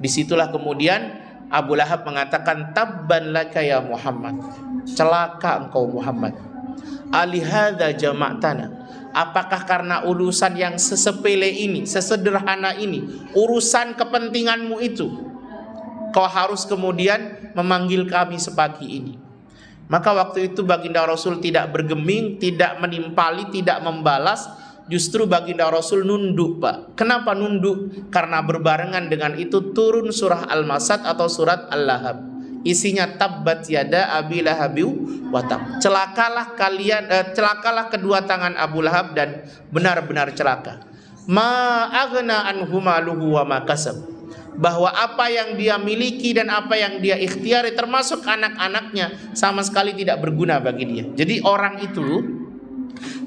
Disitulah kemudian Abu Lahab mengatakan, tabban laka ya Muhammad, celaka engkau Muhammad, alihadza jama'tana, apakah karena urusan yang sesepele ini, sesederhana ini, urusan kepentinganmu itu, kau harus kemudian memanggil kami sepagi ini? Maka waktu itu baginda Rasul tidak bergeming, tidak menimpali, tidak membalas. Justru baginda Rasul nunduk, Pak. Kenapa nunduk? Karena berbarengan dengan itu turun surah Al-Masad atau surat Al-Lahab. Isinya tabbat yada Abi Lahab wa tab. Celakalah kalian, celakalah kedua tangan Abu Lahab dan benar-benar celaka. Ma aghna anhu maluhu wa ma kasab. Bahwa apa yang dia miliki dan apa yang dia ikhtiari, termasuk anak-anaknya, sama sekali tidak berguna bagi dia. Jadi orang itu,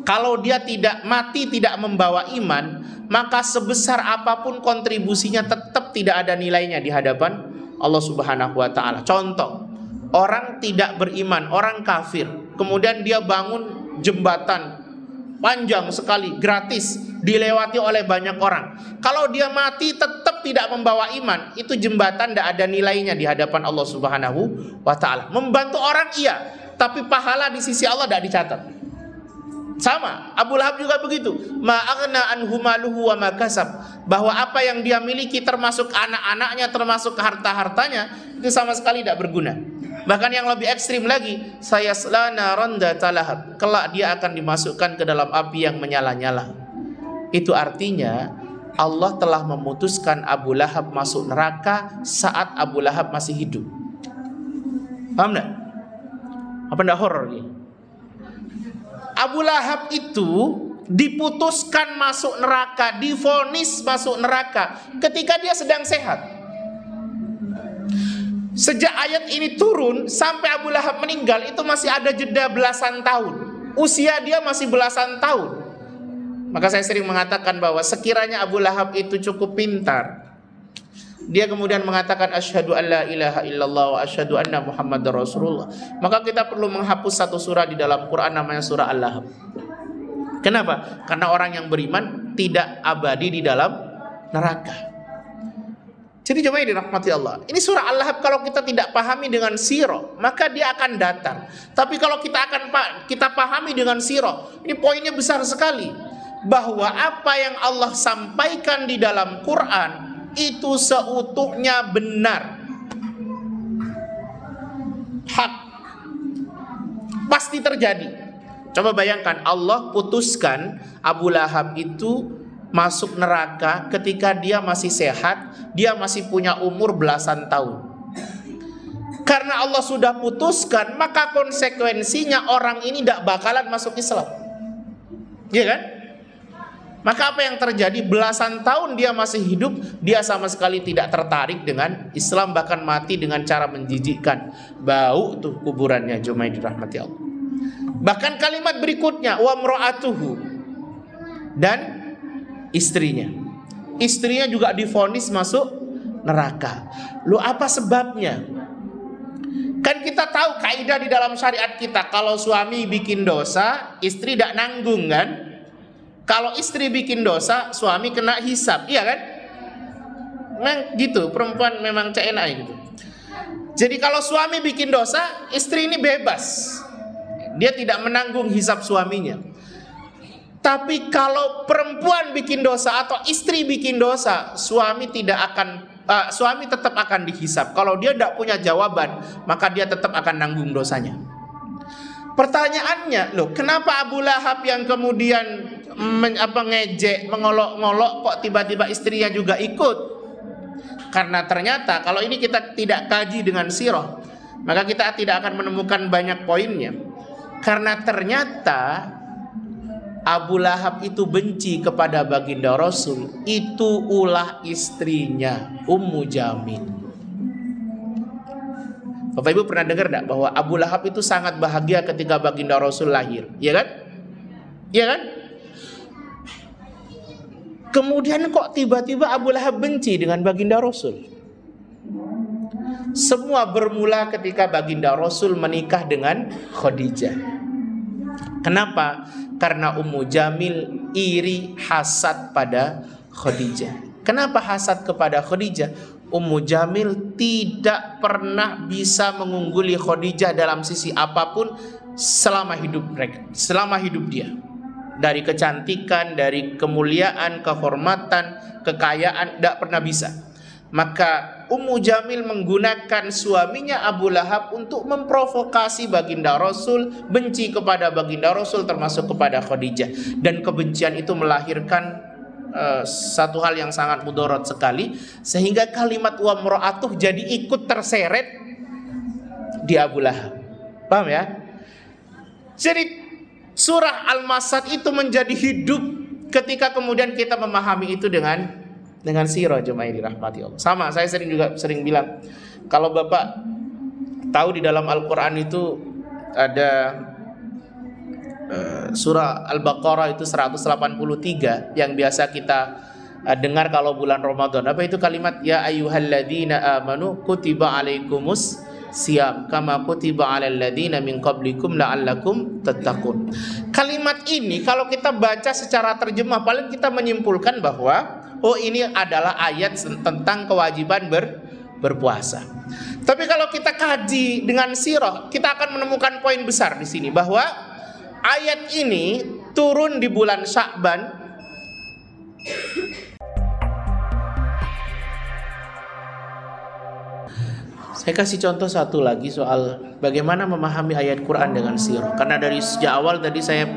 kalau dia tidak mati, tidak membawa iman, maka sebesar apapun kontribusinya tetap tidak ada nilainya di hadapan Allah Subhanahu wa ta'ala. Contoh, orang tidak beriman, orang kafir, kemudian dia bangun jembatan panjang sekali, gratis, dilewati oleh banyak orang. Kalau dia mati tetap tidak membawa iman, itu jembatan tidak ada nilainya di hadapan Allah Subhanahu wa ta'ala. Membantu orang iya, tapi pahala di sisi Allah tidak dicatat. Sama, Abu Lahab juga begitu. Ma aghna anhu maluhu wa ma kasab, bahwa apa yang dia miliki, termasuk anak-anaknya, termasuk harta-hartanya, itu sama sekali tidak berguna. Bahkan yang lebih ekstrim lagi, sayasla naran talahab, kelak dia akan dimasukkan ke dalam api yang menyala-nyala. Itu artinya Allah telah memutuskan Abu Lahab masuk neraka saat Abu Lahab masih hidup. Paham enggak? Apa enggak horor ini? Abu Lahab itu diputuskan masuk neraka, divonis masuk neraka ketika dia sedang sehat. Sejak ayat ini turun sampai Abu Lahab meninggal itu masih ada jeda belasan tahun. Usia dia masih belasan tahun. Maka saya sering mengatakan bahwa sekiranya Abu Lahab itu cukup pintar, dia kemudian mengatakan asyhadu an la ilaha illallah wa asyhadu anna Muhammadar Rasulullah, maka kita perlu menghapus satu surah di dalam Quran namanya surah Al-Lahab. Kenapa? Karena orang yang beriman tidak abadi di dalam neraka. Jadi coba dirahmati Allah. Ini surah Al-Lahab kalau kita tidak pahami dengan sirah, maka dia akan datar. Tapi kalau kita pahami dengan sirah, ini poinnya besar sekali, bahwa apa yang Allah sampaikan di dalam Quran itu seutuhnya benar, hak, pasti terjadi. Coba bayangkan, Allah putuskan Abu Lahab itu masuk neraka ketika dia masih sehat, dia masih punya umur belasan tahun. Karena Allah sudah putuskan, maka konsekuensinya orang ini tidak bakalan masuk Islam. Iya kan? Maka apa yang terjadi? Belasan tahun dia masih hidup, dia sama sekali tidak tertarik dengan Islam, bahkan mati dengan cara menjijikkan. Bau tuh kuburannya Jumaidi rahmati Allah. Bahkan kalimat berikutnya, wa mra'atuhu, dan istrinya. Istrinya juga divonis masuk neraka. Lu apa sebabnya? Kan kita tahu kaidah di dalam syariat kita, kalau suami bikin dosa, istri tidak nanggung kan? Kalau istri bikin dosa, suami kena hisab, iya kan? Memang gitu, perempuan memang enak gitu. Jadi kalau suami bikin dosa, istri ini bebas. Dia tidak menanggung hisab suaminya. Tapi kalau perempuan bikin dosa atau istri bikin dosa, suami tetap akan dihisab. Kalau dia tidak punya jawaban, maka dia tetap akan nanggung dosanya. Pertanyaannya, loh, kenapa Abu Lahab yang kemudian ngejek, mengolok-ngolok, kok tiba-tiba istrinya juga ikut? Karena ternyata kalau ini kita tidak kaji dengan sirah, maka kita tidak akan menemukan banyak poinnya. Karena ternyata Abu Lahab itu benci kepada baginda Rasul, itu ulah istrinya Ummu Jamil. Bapak Ibu pernah dengar enggak bahwa Abu Lahab itu sangat bahagia ketika baginda Rasul lahir, ya kan? Ya kan? Kemudian kok tiba-tiba Abu Lahab benci dengan baginda Rasul? Semua bermula ketika baginda Rasul menikah dengan Khadijah. Kenapa? Karena Ummu Jamil iri, hasad pada Khadijah. Kenapa hasad kepada Khadijah? Ummu Jamil tidak pernah bisa mengungguli Khadijah dalam sisi apapun selama hidup dia. Dari kecantikan, dari kemuliaan, kehormatan, kekayaan, tidak pernah bisa. Maka Ummu Jamil menggunakan suaminya Abu Lahab untuk memprovokasi baginda Rasul, benci kepada baginda Rasul termasuk kepada Khadijah. Dan kebencian itu melahirkan satu hal yang sangat mudarat sekali, sehingga kalimat wa mra'atuh jadi ikut terseret di Abu Lahab. Paham ya? Jadi surah Al-Masad itu menjadi hidup ketika kemudian kita memahami itu dengan sirah Jumaidi rahmati Allah. Sama, saya sering bilang, kalau Bapak tahu di dalam Al-Quran itu ada surah Al-Baqarah itu 183 yang biasa kita dengar kalau bulan Ramadan. Apa itu kalimat ya ayyuhalladzina amanu kutiba alaikumus siyam kama kutiba alal ladzina min qablikum la'allakum tattaqun. Kalimat ini kalau kita baca secara terjemah paling kita menyimpulkan bahwa ini adalah ayat tentang kewajiban berpuasa. Tapi kalau kita kaji dengan sirah, kita akan menemukan poin besar di sini bahwa ayat ini turun di bulan Sya'ban. Saya kasih contoh satu lagi soal bagaimana memahami ayat Quran dengan sirah. Karena dari sejak awal tadi saya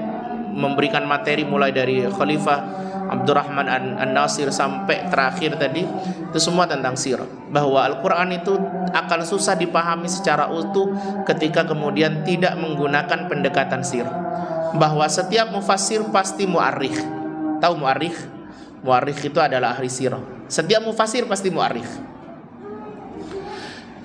memberikan materi mulai dari Khalifah Abdurrahman An-Nasir sampai terakhir tadi, itu semua tentang sirah. Bahwa Al-Quran itu akan susah dipahami secara utuh ketika kemudian tidak menggunakan pendekatan sirah. Bahwa setiap mufassir pasti mu'arrikh. Tahu mu'arrikh? Mu'arrikh itu adalah ahli sirah. Setiap mufassir pasti mu'arrikh.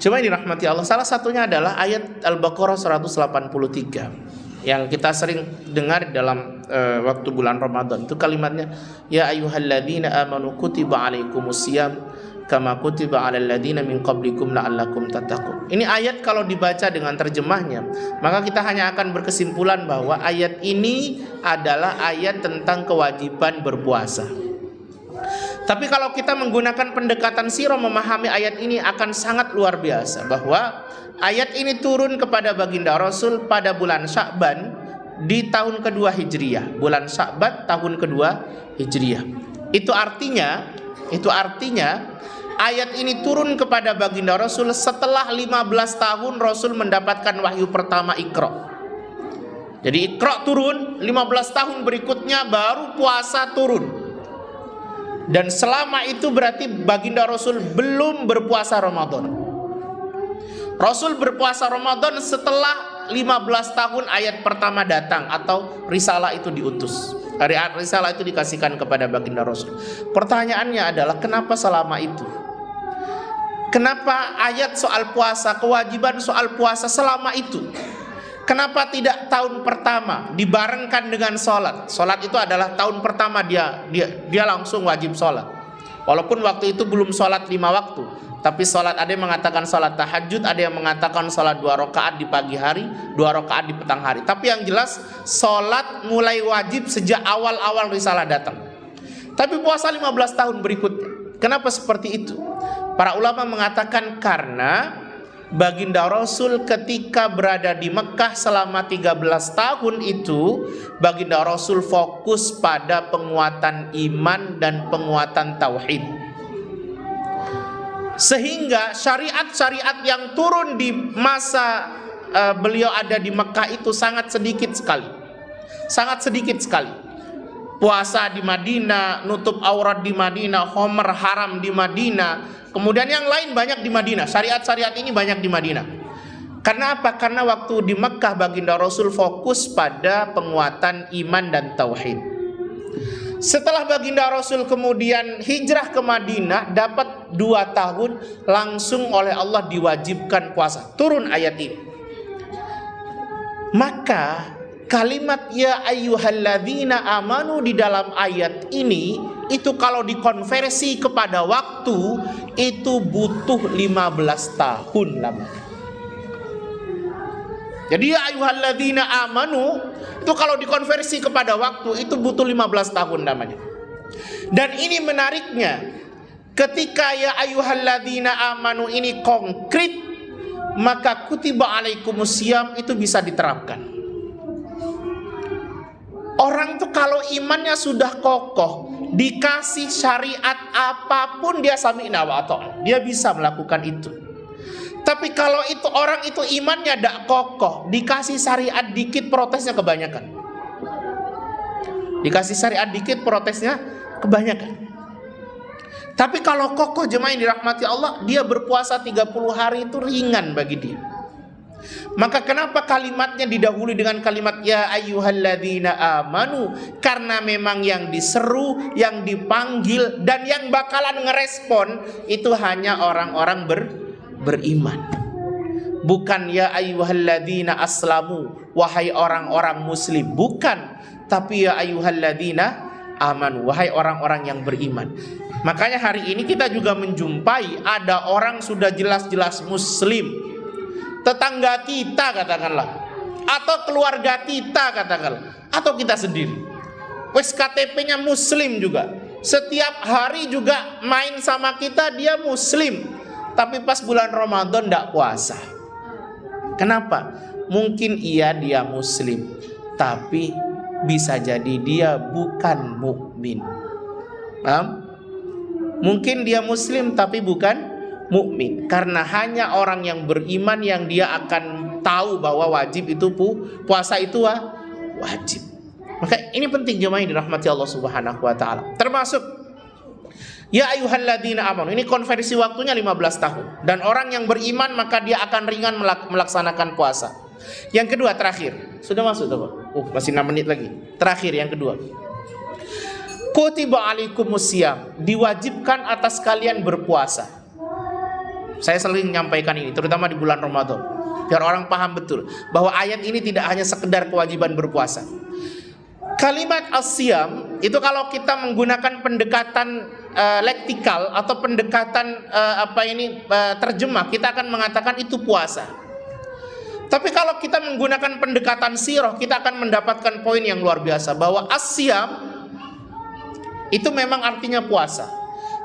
Cuma dirahmati Allah, salah satunya adalah ayat Al-Baqarah 183 yang kita sering dengar dalam waktu bulan Ramadan. Itu kalimatnya ya ayyuhalladzina amanu kutiba alaikumusiyam kama kutiba alal ladzina min qablikum la'allakum tattaqun. Ini ayat kalau dibaca dengan terjemahnya, maka kita hanya akan berkesimpulan bahwa ayat ini adalah ayat tentang kewajiban berpuasa. Tapi kalau kita menggunakan pendekatan sirah memahami ayat ini akan sangat luar biasa, bahwa ayat ini turun kepada baginda Rasul pada bulan Sya'ban di tahun kedua Hijriyah. Bulan Sya'ban tahun kedua Hijriyah. Itu artinya ayat ini turun kepada baginda Rasul setelah 15 tahun Rasul mendapatkan wahyu pertama Iqra. Jadi Iqra turun, 15 tahun berikutnya baru puasa turun. Dan selama itu berarti baginda Rasul belum berpuasa Ramadan. Rasul berpuasa Ramadan setelah 15 tahun ayat pertama datang atau risalah itu diutus. Risalah itu dikasihkan kepada baginda Rasul. Pertanyaannya adalah kenapa selama itu? Kenapa ayat soal puasa, kewajiban soal puasa selama itu? Kenapa tidak tahun pertama dibarengkan dengan sholat? Sholat itu adalah tahun pertama dia langsung wajib sholat. Walaupun waktu itu belum sholat 5 waktu, tapi sholat, ada yang mengatakan sholat tahajud, ada yang mengatakan sholat 2 rakaat di pagi hari, 2 rakaat di petang hari. Tapi yang jelas sholat mulai wajib sejak awal-awal risalah datang. Tapi puasa 15 tahun berikutnya. Kenapa seperti itu? Para ulama mengatakan karena baginda Rasul ketika berada di Mekah selama 13 tahun itu, baginda Rasul fokus pada penguatan iman dan penguatan tauhid. Sehingga syariat-syariat yang turun di masa beliau ada di Mekah itu sangat sedikit sekali. Sangat sedikit sekali. Puasa di Madinah, nutup aurat di Madinah, homer haram di Madinah. Kemudian yang lain banyak di Madinah. Syariat-syariat ini banyak di Madinah. Karena apa? Karena waktu di Mekah baginda Rasul fokus pada penguatan iman dan tauhid. Setelah baginda Rasul kemudian hijrah ke Madinah, dapat 2 tahun langsung oleh Allah diwajibkan puasa. Turun ayat ini. Maka kalimat ya ayyuhalladzina amanu di dalam ayat ini itu kalau dikonversi kepada waktu itu butuh 15 tahun lamanya. Jadi ya ayyuhalladzina amanu itu kalau dikonversi kepada waktu itu butuh 15 tahun namanya. Dan ini menariknya, ketika ya ayyuhalladzina amanu ini konkret, maka kutiba alaikumusiyam itu bisa diterapkan. Orang tuh kalau imannya sudah kokoh, dikasih syariat apapun dia sami'na wa ata'na, dia bisa melakukan itu. Tapi kalau itu orang itu imannya tidak kokoh, dikasih syariat dikit protesnya kebanyakan. Dikasih syariat dikit protesnya kebanyakan. Tapi kalau kokoh jemaah yang dirahmati Allah, dia berpuasa 30 hari itu ringan bagi dia. Maka kenapa kalimatnya didahului dengan kalimat ya ayyuhalladzina amanu? Karena memang yang diseru, yang dipanggil dan yang bakalan ngerespon itu hanya orang-orang beriman. Bukan ya ayyuhalladzina aslamu, wahai orang-orang muslim, bukan, tapi ya ayyuhalladzina amanu, wahai orang-orang yang beriman. Makanya hari ini kita juga menjumpai ada orang sudah jelas-jelas muslim, tetangga kita katakanlah, atau keluarga kita katakanlah, atau kita sendiri, wes KTP-nya muslim juga, setiap hari juga main sama kita, dia muslim, tapi pas bulan Ramadan tidak puasa. Kenapa? Mungkin iya dia muslim, tapi bisa jadi dia bukan mukmin. Paham? Mungkin dia muslim tapi bukan mukmin, karena hanya orang yang beriman yang dia akan tahu bahwa wajib itu puasa itu wajib. Maka ini penting jemaah yang dirahmati Allah Subhanahu wa taala. Termasuk ya ayyuhalladzina amanu, ini konversi waktunya 15 tahun. Dan orang yang beriman maka dia akan ringan melaksanakan puasa. Yang kedua terakhir, sudah masuk tuh Pak? Masih 6 menit lagi. Terakhir yang kedua. Kutiba alaikumusiyam, diwajibkan atas kalian berpuasa. Saya sering menyampaikan ini, terutama di bulan Ramadan, biar orang paham betul bahwa ayat ini tidak hanya sekedar kewajiban berpuasa. Kalimat as-siyam itu kalau kita menggunakan pendekatan lektikal atau pendekatan terjemah, kita akan mengatakan itu puasa. Tapi kalau kita menggunakan pendekatan sirah, kita akan mendapatkan poin yang luar biasa, bahwa as-siyam itu memang artinya puasa.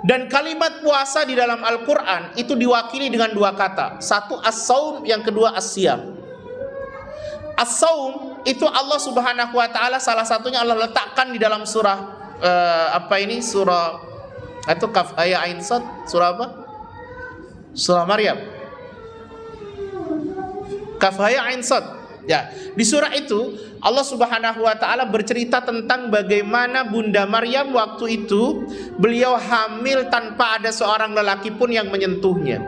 Dan kalimat puasa di dalam Al-Quran itu diwakili dengan 2 kata. Satu as-saum, yang kedua as-siyam. As-saum itu Allah Subhanahu wa taala salah satunya Allah letakkan di dalam surah surah itu Kaf ya Ain Sad, surah apa? Surah Maryam. Kaf ya Ain Sad. Ya, di surah itu Allah Subhanahu wa taala bercerita tentang bagaimana Bunda Maryam waktu itu beliau hamil tanpa ada seorang lelaki pun yang menyentuhnya.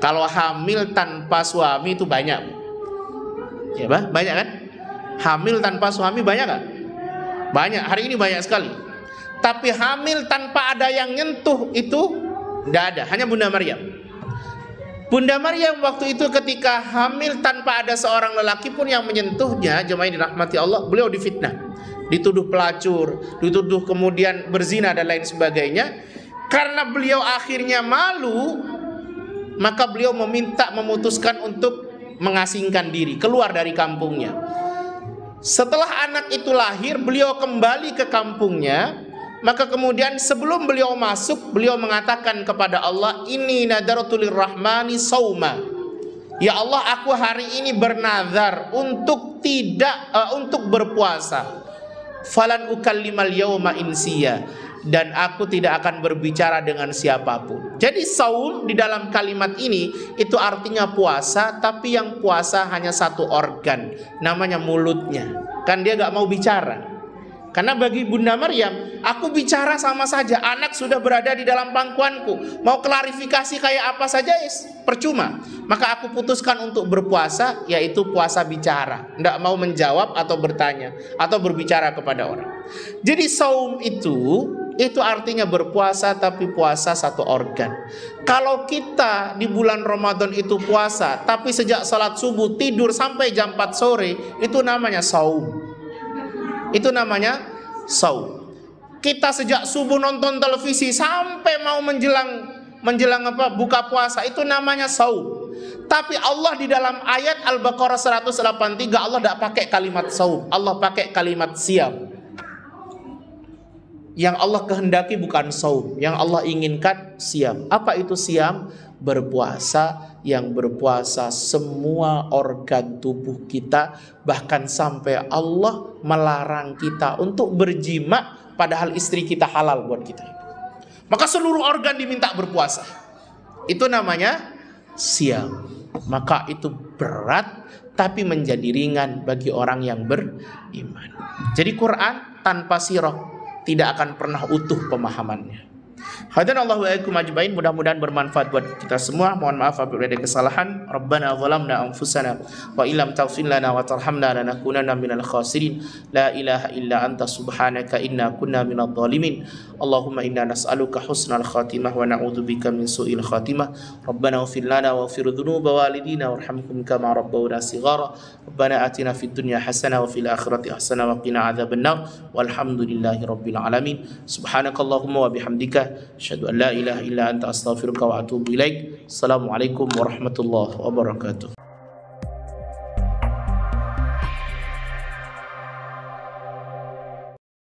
Kalau hamil tanpa suami itu banyak. Ya, banyak kan? Hamil tanpa suami banyak kan? Banyak, hari ini banyak sekali. Tapi hamil tanpa ada yang nyentuh itu tidak ada, hanya Bunda Maryam. Bunda Maryam waktu itu ketika hamil tanpa ada seorang lelaki pun yang menyentuhnya, jemaah dirahmati Allah, beliau difitnah, dituduh pelacur, dituduh kemudian berzina dan lain sebagainya. Karena beliau akhirnya malu, maka beliau memutuskan untuk mengasingkan diri, keluar dari kampungnya. Setelah anak itu lahir, beliau kembali ke kampungnya. Maka kemudian sebelum beliau masuk, beliau mengatakan kepada Allah, "Inni nadartu lirrahmani sauma." Ya Allah, aku hari ini bernazar untuk untuk berpuasa. Falan ukallimal yauma insiya, dan aku tidak akan berbicara dengan siapapun. Jadi saum di dalam kalimat ini itu artinya puasa, tapi yang puasa hanya satu organ, namanya mulutnya. Kan dia gak mau bicara. Karena bagi Bunda Maryam, aku bicara sama saja, anak sudah berada di dalam pangkuanku, mau klarifikasi kayak apa saja percuma. Maka aku putuskan untuk berpuasa, yaitu puasa bicara, tidak mau menjawab atau bertanya atau berbicara kepada orang. Jadi saum itu artinya berpuasa, tapi puasa satu organ. Kalau kita di bulan Ramadan itu puasa, tapi sejak salat subuh tidur sampai jam 4 sore, itu namanya saum. Itu namanya saum. Kita sejak subuh nonton televisi sampai mau menjelang buka puasa, itu namanya saum. Tapi Allah di dalam ayat Al-Baqarah 183 Allah tidak pakai kalimat saum, Allah pakai kalimat siam. Yang Allah kehendaki bukan saum, yang Allah inginkan siam. Apa itu siam? Berpuasa, yang berpuasa semua organ tubuh kita, bahkan sampai Allah melarang kita untuk berjima padahal istri kita halal buat kita. Maka seluruh organ diminta berpuasa. Itu namanya siam. Maka itu berat tapi menjadi ringan bagi orang yang beriman. Jadi Quran tanpa sirah tidak akan pernah utuh pemahamannya. Hadanallahu wa iyyakum ajmain, mudah-mudahan bermanfaat buat kita semua. Mohon maaf apabila ada kesalahan. Rabbana zalamna anfusana wa illam taghfir lana wa tarhamna lanakunanna minal khasirin. La ilaha illa anta subhanaka inna kunna minadh dhalimin. Allahumma inna nas'aluka husnal khatimah wa na'udzubika min su'il khatimah. Rabbana ighfir lana waghfir dhunuba walidina warhamhum kama rabbawna shighara. Rabbana atina fid dunya hasanah wa fil akhirati hasanah wa qina adzabannar. Walhamdulillahi rabbil alamin. Subhanakallahumma wa bihamdika asyhadu an la ilaha illa anta astaghfiruka wa atubu ilaik. Assalamualaikum warahmatullahi wabarakatuh.